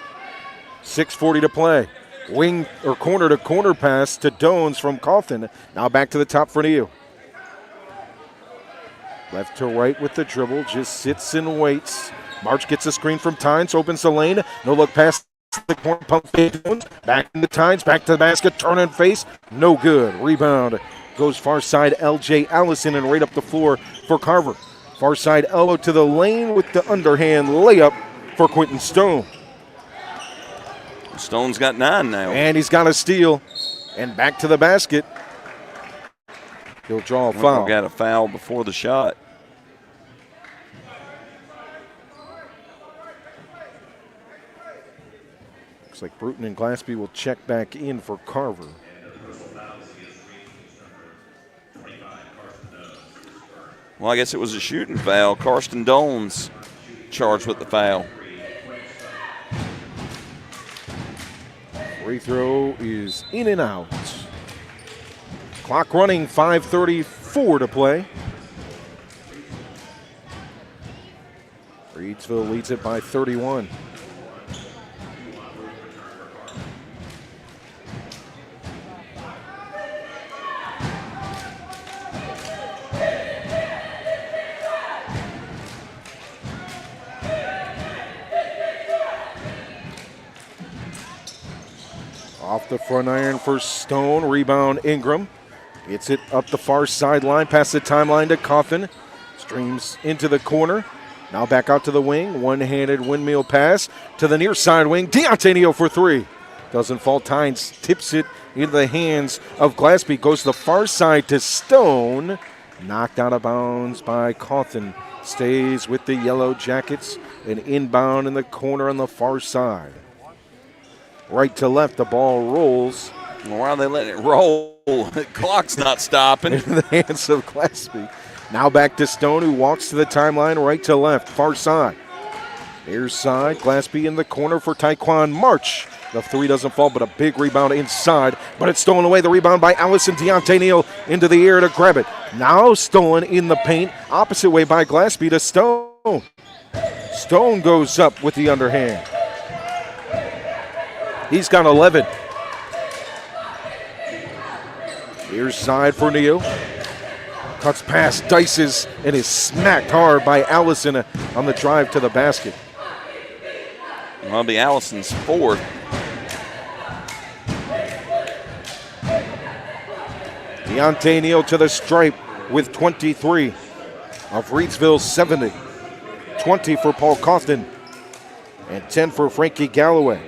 6:40 to play. Wing or corner to corner pass to Dones from Cawthon. Now back to the top for Neal. Left to right with the dribble. Just sits and waits. March gets a screen from Tynes. Opens the lane. No look pass. The corner pump fade. Back into Tynes, back to the basket, turn and face, no good. Rebound goes far side LJ Allison and right up the floor for Carver. Far side elbow to the lane with the underhand layup for Quentin Stone. Stone's got 9 now. And he's got a steal and back to the basket. He'll draw a foul. Got a foul before the shot. Looks like Bruton and Glaspie will check back in for Carver. Well, I guess it was a shooting foul. Karsten Dones charged with the foul. Free throw is in and out. Clock running, 5:34 to play. Reidsville leads it by 31. Off the front iron for Stone. Rebound Ingram. Gets it up the far sideline, past the timeline to Cawthon. Streams into the corner. Now back out to the wing. One-handed windmill pass to the near side wing. Deontay Neal for three. Doesn't fall. Tynes tips it into the hands of Glaspie. Goes to the far side to Stone. Knocked out of bounds by Cawthon stays with the Yellow Jackets. An inbound in the corner on the far side. Right to left, the ball rolls. Well, why are they letting it roll? The clock's not stopping. In the hands of Glaspie. Now back to Stone, who walks to the timeline, right to left, far side. Near side, Glaspie in the corner for Taekwon March. The three doesn't fall, but a big rebound inside. But it's stolen away. The rebound by Allison Deontay Neal into the air to grab it. Now stolen in the paint. Opposite way by Glaspie to Stone. Stone goes up with the underhand. He's got 11. Here's side for Neal. Cuts past, dices, and is smacked hard by Allison on the drive to the basket. That'll be Allison's fourth. Deontay Neal to the stripe with 23 of Reidsville's 70. 20 for Paul Cawthon and 10 for Frankie Galloway.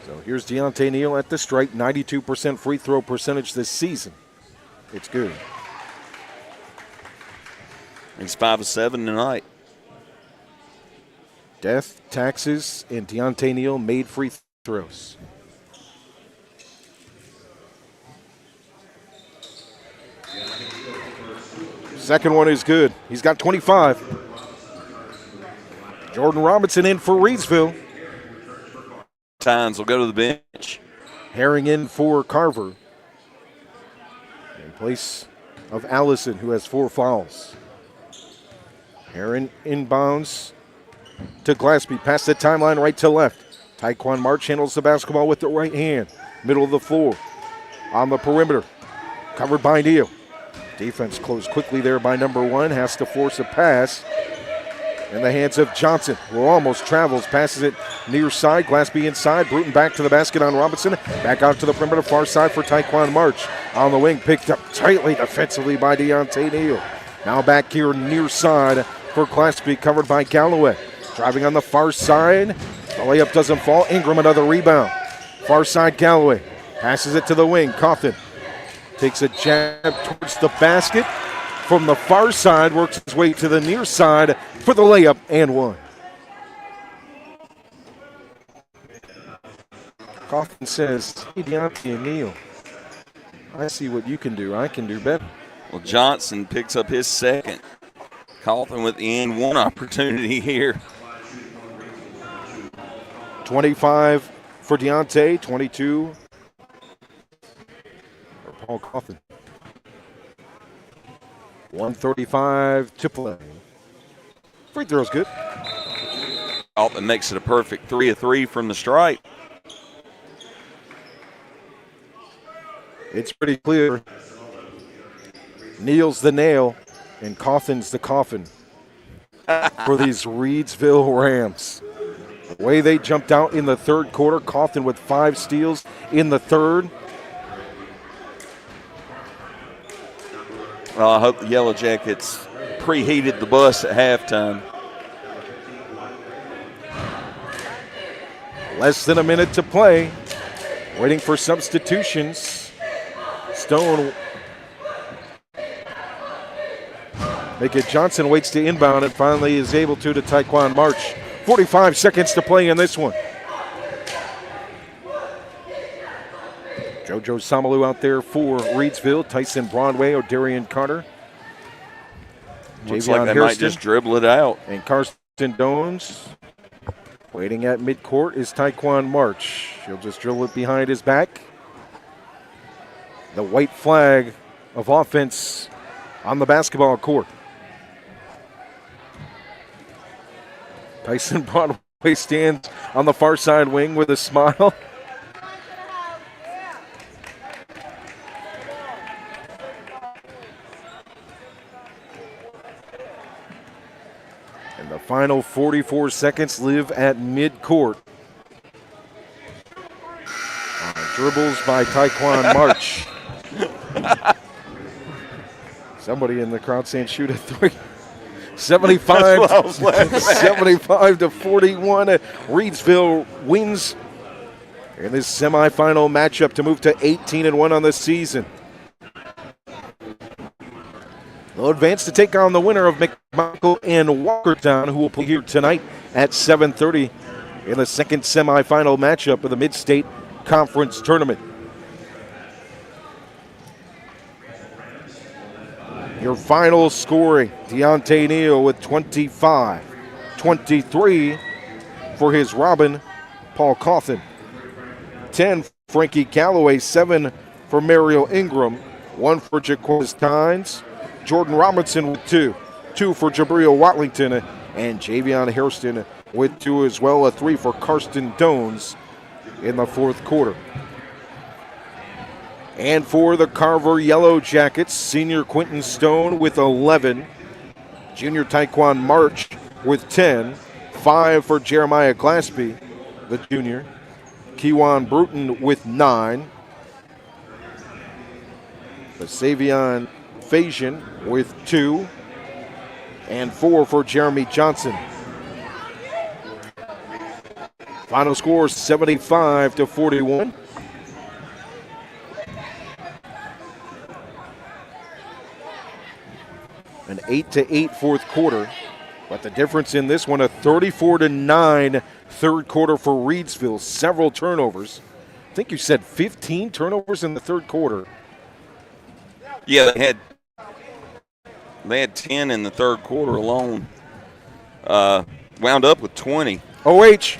So here's Deontay Neal at the stripe, 92% free throw percentage this season. It's good. He's 5 of 7 tonight. Death, taxes, and Deontay Neal made free throws. Second one is good. He's got 25. Jordan Robinson in for Reidsville. Tynes will go to the bench. Herring in for Carver. In place of Allison, who has 4 fouls. Herring inbounds to Glaspie. Past the timeline, right to left. Taekwon March handles the basketball with the right hand. Middle of the floor. On the perimeter. Covered by Neal. Defense closed quickly there by number 1. Has to force a pass. In the hands of Johnson, who almost travels. Passes it near side. Glaspie inside. Bruton back to the basket on Robinson. Back out to the perimeter. Far side for Taekwon March. On the wing. Picked up tightly defensively by Deontay Neal. Now back here near side for Glaspie. Covered by Galloway. Driving on the far side. The layup doesn't fall. Ingram another rebound. Far side Galloway. Passes it to the wing. Cawthon takes a jab towards the basket. From the far side, works his way to the near side for the layup and one. Cawthon says, hey, Deontay Neal, I see what you can do. I can do better. Well, Johnson picks up his second. Cawthon with the and one opportunity here. 25 for Deontay, 22 for Paul Cawthon. 1:35 to play. Free throw's good. Cawthon makes it a perfect 3 of 3 from the stripe. It's pretty clear. Neal's the nail and Cawthon's the coffin for these Reidsville Rams. The way they jumped out in the third quarter, Cawthon with 5 steals in the third. Well, I hope the Yellow Jackets preheated the bus at halftime. Less than a minute to play. Waiting for substitutions. Stone. Mickett Johnson waits to inbound and finally is able to Taekwon March. 45 seconds to play in this one. JoJo Samalu out there for Reidsville. Tyson Broadway, O'Darian Carter. Looks Javion like they Hairston, might just dribble it out. and Karsten Dones. Waiting at midcourt is Taekwon March. He'll just drill it behind his back. The white flag of offense on the basketball court. Tyson Broadway stands on the far side wing with a smile. And the final 44 seconds live at midcourt. Dribbles by Taekwon March. Somebody in the crowd saying shoot a 3. 75 That's what I was laughing at. 75 to 41. Reidsville wins in this semifinal matchup to move to 18-1 on the season. They'll advance to take on the winner of McMichael and Walkertown, who will play here tonight at 7:30 in the second semifinal matchup of the Mid-State Conference Tournament. Your final scoring, Deontay Neal with 25, 23 for his Robin, Paul Cawthon. 10, Frankie Calloway. 7 for Mariel Ingram. 1 for Jaquez Tynes. Jordan Robinson with 2. 2 for Jabril Watlington. And Javion Hairston with 2 as well. A 3 for Karsten Dones in the fourth quarter. And for the Carver Yellow Jackets, senior Quentin Stone with 11. Junior Taekwon March with 10. 5 for Jeremiah Glaspie, the junior. Kewan Bruton with 9. Savion Fajan with 2. And 4 for Jeremy Johnson. Final score 75 to 41. An 8-8 fourth quarter. But the difference in this one, a 34-9 third quarter for Reidsville. Several turnovers. I think you said 15 turnovers in the third quarter. Yeah, they had 10 in the third quarter alone. Wound up with 20. OH.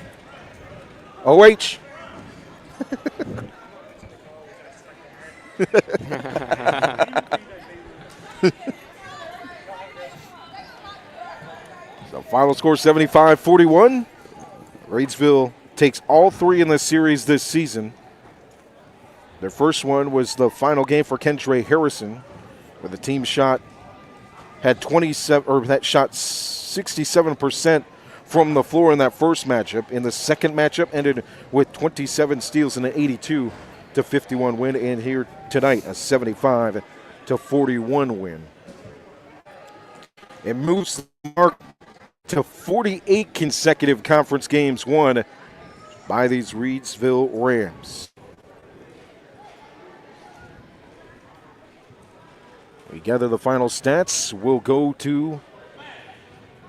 So final score 75-41. Reidsville takes all 3 in the series this season. Their first one was the final game for Kendra Harrison, where the team shot 67% from the floor in that first matchup. In the second matchup, ended with 27 steals and an 82-51 win. And here tonight, a 75-41 win. It moves the mark to 48 consecutive conference games won by these Reidsville Rams. We gather the final stats. We'll go to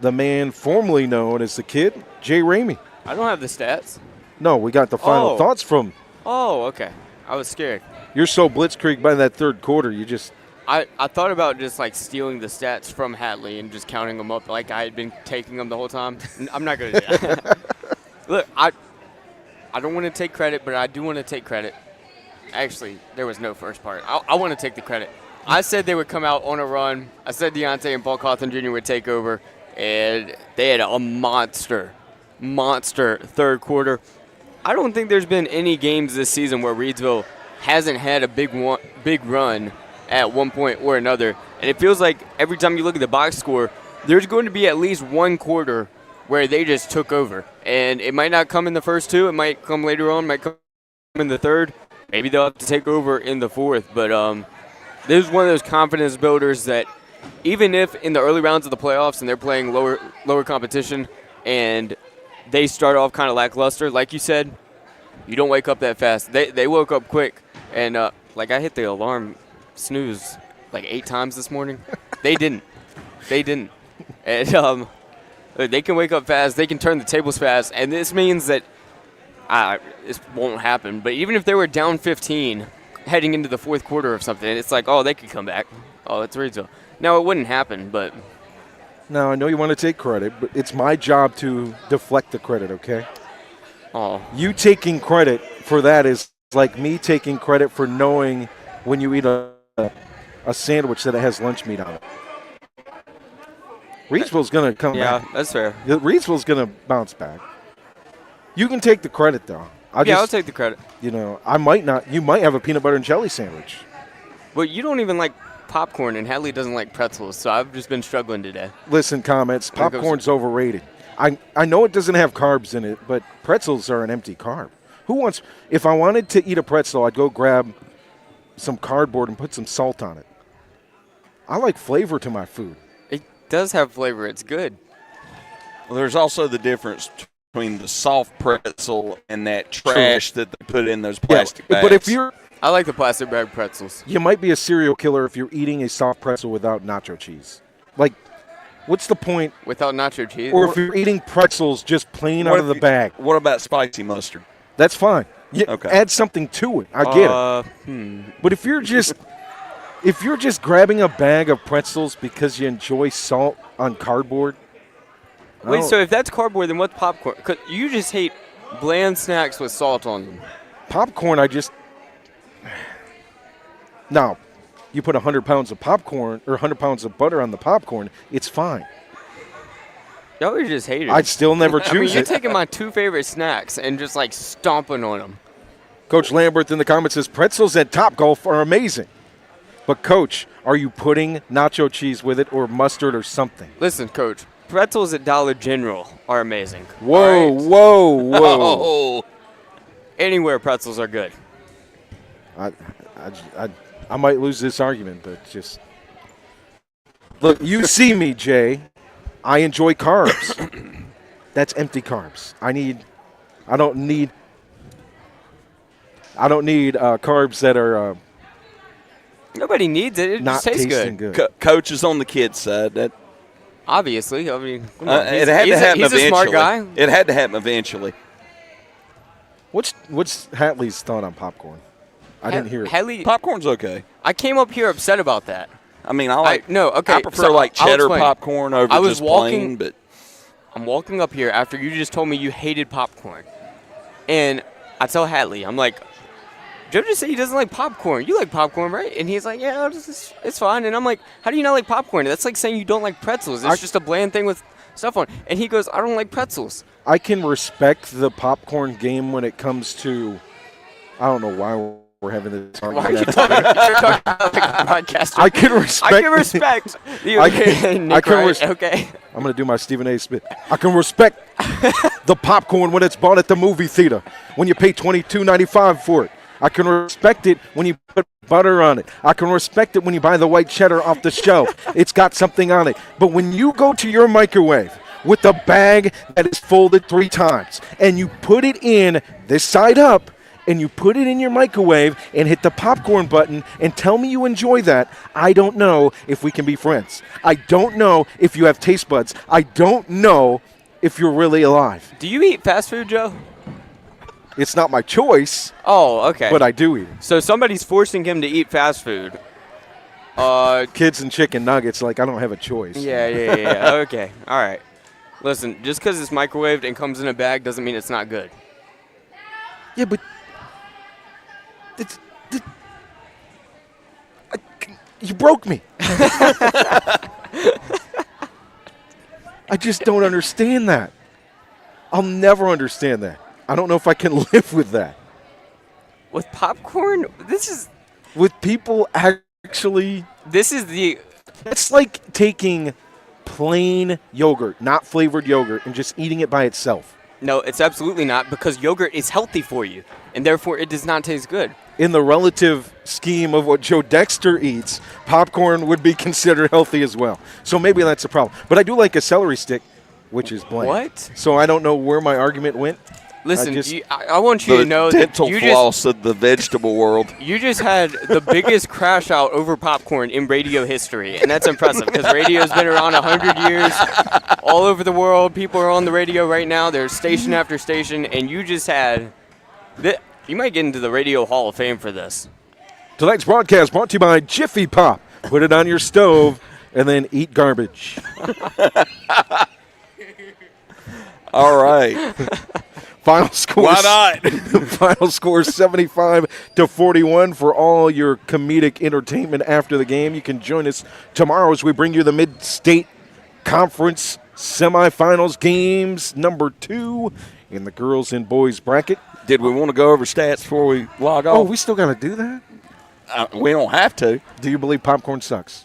the man formerly known as the Kid, Jay Ramey. I don't have the stats. No, we got the final thoughts from. Oh, okay. I was scared. You're so blitzkrieg by that third quarter, you just. I thought about just like stealing the stats from Hatley and just counting them up like I had been taking them the whole time. I'm not going to do that. Look, I don't want to take credit, but I do want to take credit. Actually, there was no first part. I want to take the credit. I said they would come out on a run. I said Deontay and Paul Cawthon Jr. would take over, and they had a monster third quarter. I don't think there's been any games this season where Reidsville hasn't had a big run at one point or another. And it feels like every time you look at the box score, there's going to be at least one quarter where they just took over. And it might not come in the first 2. It might come later on. It might come in the third. Maybe they'll have to take over in the fourth. But this is one of those confidence builders that even if in the early rounds of the playoffs and they're playing lower competition and they start off kind of lackluster, like you said, you don't wake up that fast. They woke up quick. And like I hit the alarm snooze like 8 times this morning. They didn't. And they can wake up fast. They can turn the tables fast. And this means that this won't happen. But even if they were down 15 heading into the fourth quarter or something, it's like, oh, they could come back. Oh, it's Reidsville. No, it wouldn't happen, but. No, I know you want to take credit, but it's my job to deflect the credit, okay? Oh. You taking credit for that is like me taking credit for knowing when you eat a sandwich that it has lunch meat on it. Reidsville's going to come back. Yeah, that's fair. Reidsville's going to bounce back. You can take the credit, though. I'll take the credit. You know, I might not. You might have a peanut butter and jelly sandwich. But you don't even like popcorn, and Hadley doesn't like pretzels, so I've just been struggling today. Listen, comments, popcorn's overrated. I know it doesn't have carbs in it, but pretzels are an empty carb. If I wanted to eat a pretzel, I'd go grab some cardboard and put some salt on it. I like flavor to my food. does have flavor. It's good. Well, there's also the difference between the soft pretzel and that trash that they put in those plastic bags. But if you're, I like the plastic bag pretzels. you might be a serial killer if you're eating a soft pretzel without nacho cheese. Like, what's the point? Without nacho cheese? Or if you're eating pretzels just plain out of the bag. What about spicy mustard? That's fine. Yeah, Okay. Add something to it. I get it. But if you're just grabbing a bag of pretzels because you enjoy salt on cardboard. Wait, so if that's cardboard, then what's popcorn? 'Cause you just hate bland snacks with salt on them. Popcorn, now, you put 100 pounds of popcorn or 100 pounds of butter on the popcorn, it's fine. You always just hate it. I'd still never I mean, choose you're it. taking my two favorite snacks and just like stomping on them. Coach Lambert in the comments says pretzels at Topgolf are amazing. But, Coach, are you putting nacho cheese with it or mustard or something? Listen, Coach, pretzels at Dollar General are amazing. Whoa, All right? whoa, whoa. Oh, Anywhere pretzels are good. I might lose this argument, but just look. You see me, Jay. I enjoy carbs. That's empty carbs. I don't need carbs that are Nobody needs it. It not just tastes tasting good. good. Coach is on the kid's side. That Obviously. I mean, come on. it had to happen he's eventually. a smart guy. It had to happen eventually. What's Hatley's thought on popcorn? I didn't hear it. Hadley, Popcorn's okay. I came up here upset about that. I mean, I prefer so like I'll cheddar explain. popcorn over I was just walking- plain. But I'm walking up here after you just told me you hated popcorn. And I tell Hadley, I'm like, Joe just said he doesn't like popcorn. You like popcorn, right? And he's like, yeah, it's fine. And I'm like, how do you not like popcorn? That's like saying you don't like pretzels. It's just a bland thing with stuff on. And he goes, I don't like pretzels. I can respect the popcorn game when it comes to. I don't know why we're having this Why are you argument. talking about like a podcaster? I can respect. I can respect. You, I can- Nick, I can right? res- Okay. I'm going to do my Stephen A. Smith. I can respect the popcorn when it's bought at the movie theater, when you pay $22.95 for it. I can respect it when you put butter on it. I can respect it when you buy the white cheddar off the shelf. It's got something on it. But when you go to your microwave with a bag that is folded 3 times and you put it in this side up, and you put it in your microwave and hit the popcorn button and tell me you enjoy that, I don't know if we can be friends. I don't know if you have taste buds. I don't know if you're really alive. Do you eat fast food, Joe? It's not my choice, Oh, okay. but I do eat it. So somebody's forcing him to eat fast food. Kids and chicken nuggets, like I don't have a choice. Yeah. Okay. All right. Listen, just because it's microwaved and comes in a bag doesn't mean it's not good. Yeah, but you broke me. I just don't understand that. I'll never understand that. I don't know if I can live with that. With popcorn, With people actually, this is the it's like taking plain yogurt, not flavored yogurt, and just eating it by itself. no, it's absolutely not, because yogurt is healthy for you, and therefore it does not taste good. In the relative scheme of what Joe Dexter eats, popcorn would be considered healthy as well. So maybe that's a problem. But I do like a celery stick, which is bland. What? So I don't know where my argument went. Listen, just- I want you the to know that dental you floss of the vegetable world. You just had the biggest crash out over popcorn in radio history, and that's impressive because radio's been around 100 years all over the world. People are on the radio right now. There's station after station, and you just had you might get into the Radio Hall of Fame for this. Tonight's broadcast brought to you by Jiffy Pop. Put it on your stove and then eat garbage. All right. Final score. Why not? Final score 75-41 for all your comedic entertainment after the game. You can join us tomorrow as we bring you the Mid-State Conference semifinals games number 2 in the girls and boys bracket. Did we want to go over stats before we log off? Oh, we still got to do that? We don't have to. Do you believe popcorn sucks?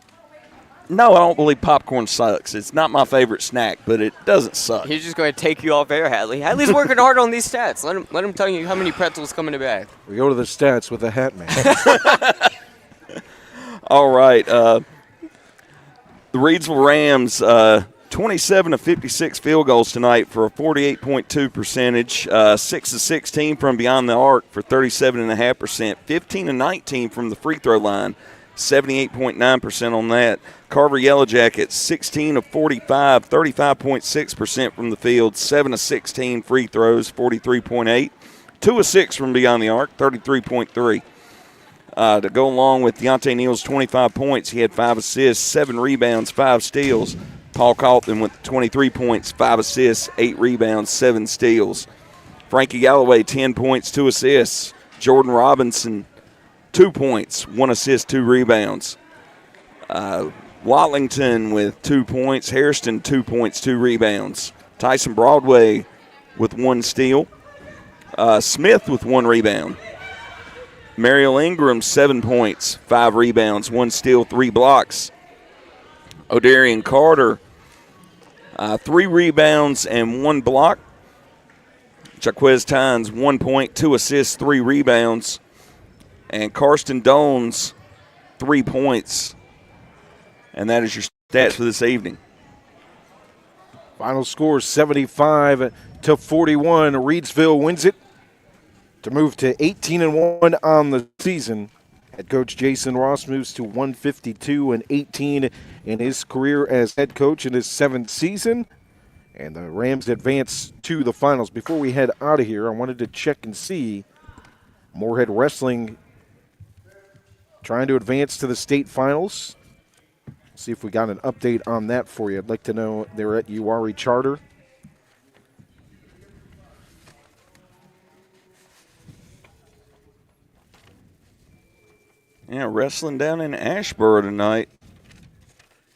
No, I don't believe popcorn sucks. It's not my favorite snack, but it doesn't suck. He's just going to take you off air, Hadley. Hadley's working hard on these stats. Let him tell you how many pretzels come in the bag. We go to the stats with the hat man. All right. The Reidsville Rams, 27 of 56 field goals tonight for a 48.2 percentage, 6 of 16 from beyond the arc for 37.5%, 15 of 19 from the free throw line, 78.9% on that. Carver Yellow Jackets, 16 of 45, 35.6% from the field, 7 of 16 free throws, 43.8, 2 of 6 from beyond the arc, 33.3. To go along with Deontay Neal's 25 points, he had 5 assists, 7 rebounds, 5 steals. Paul Kaufman with 23 points, 5 assists, 8 rebounds, 7 steals. Frankie Galloway, 10 points, 2 assists. Jordan Robinson, 2 points, 1 assist, 2 rebounds. Watlington with 2 points. Hairston, 2 points, 2 rebounds. Tyson Broadway with 1 steal. Smith with 1 rebound. Mariel Ingram, 7 points, 5 rebounds, 1 steal, 3 blocks. O'Darian Carter, 3 rebounds and 1 block. Jaquez Tynes, 1 point, 2 assists, 3 rebounds. And Karsten Dones, 3 points. And that is your stats for this evening. Final score 75-41. Reidsville wins it to move to 18-1 on the season. Head coach Jason Ross moves to 152-18 in his career as head coach in his 7th season. And the Rams advance to the finals. Before we head out of here, I wanted to check and see Morehead Wrestling trying to advance to the state finals. See if we got an update on that for you. I'd like to know they're at Uwharrie Charter. Yeah, wrestling down in Asheboro tonight.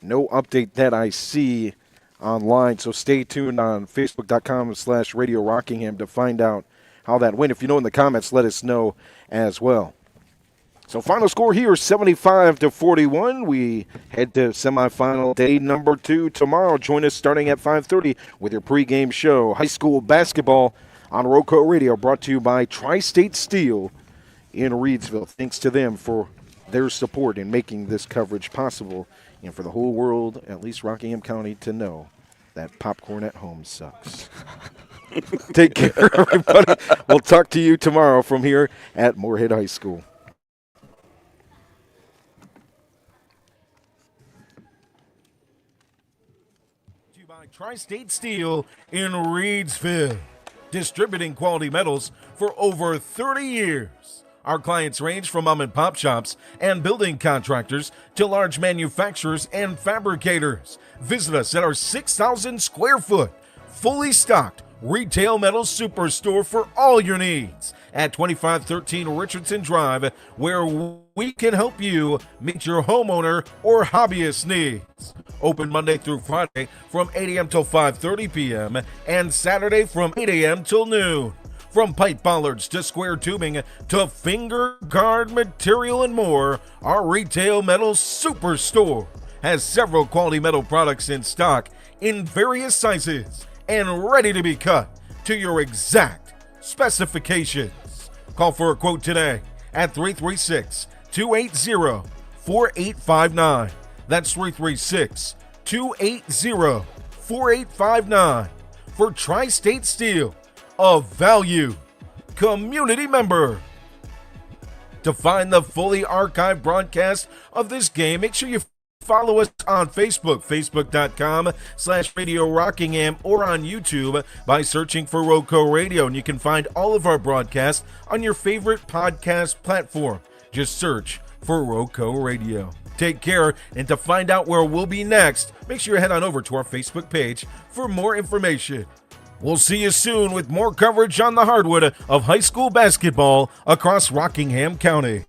No update that I see online, so stay tuned on Facebook.com/Radio Rockingham to find out how that went. If you know in the comments, let us know as well. So final score here, 75-41. We head to semifinal day number 2 tomorrow. Join us starting at 5:30 with your pregame show. High school basketball on RoCo Radio, brought to you by Tri-State Steel in Reidsville. Thanks to them for their support in making this coverage possible, and for the whole world, at least Rockingham County, to know that popcorn at home sucks. Take care, everybody. We'll talk to you tomorrow from here at Morehead High School. By Tri-State Steel in Reidsville, distributing quality metals for over 30 years. Our clients range from mom and pop shops and building contractors to large manufacturers and fabricators. Visit us at our 6,000 square foot, fully stocked retail metal superstore for all your needs at 2513 Richardson Drive, where we can help you meet your homeowner or hobbyist needs. Open Monday through Friday from 8 a.m. till 5:30 p.m. and Saturday from 8 a.m. till noon. From pipe bollards to square tubing to finger guard material and more, our retail metal superstore has several quality metal products in stock in various sizes and ready to be cut to your exact specifications. Call for a quote today at 336-280-4859. That's 336-280-4859 for Tri-State Steel, a value community member. To find the fully archived broadcast of this game, make sure you follow us on Facebook, facebook.com/Radio Rockingham, or on YouTube by searching for RoCo Radio. And you can find all of our broadcasts on your favorite podcast platform. Just search for RoCo Radio. Take care, and to find out where we'll be next, make sure you head on over to our Facebook page for more information. We'll see you soon with more coverage on the hardwood of high school basketball across Rockingham County.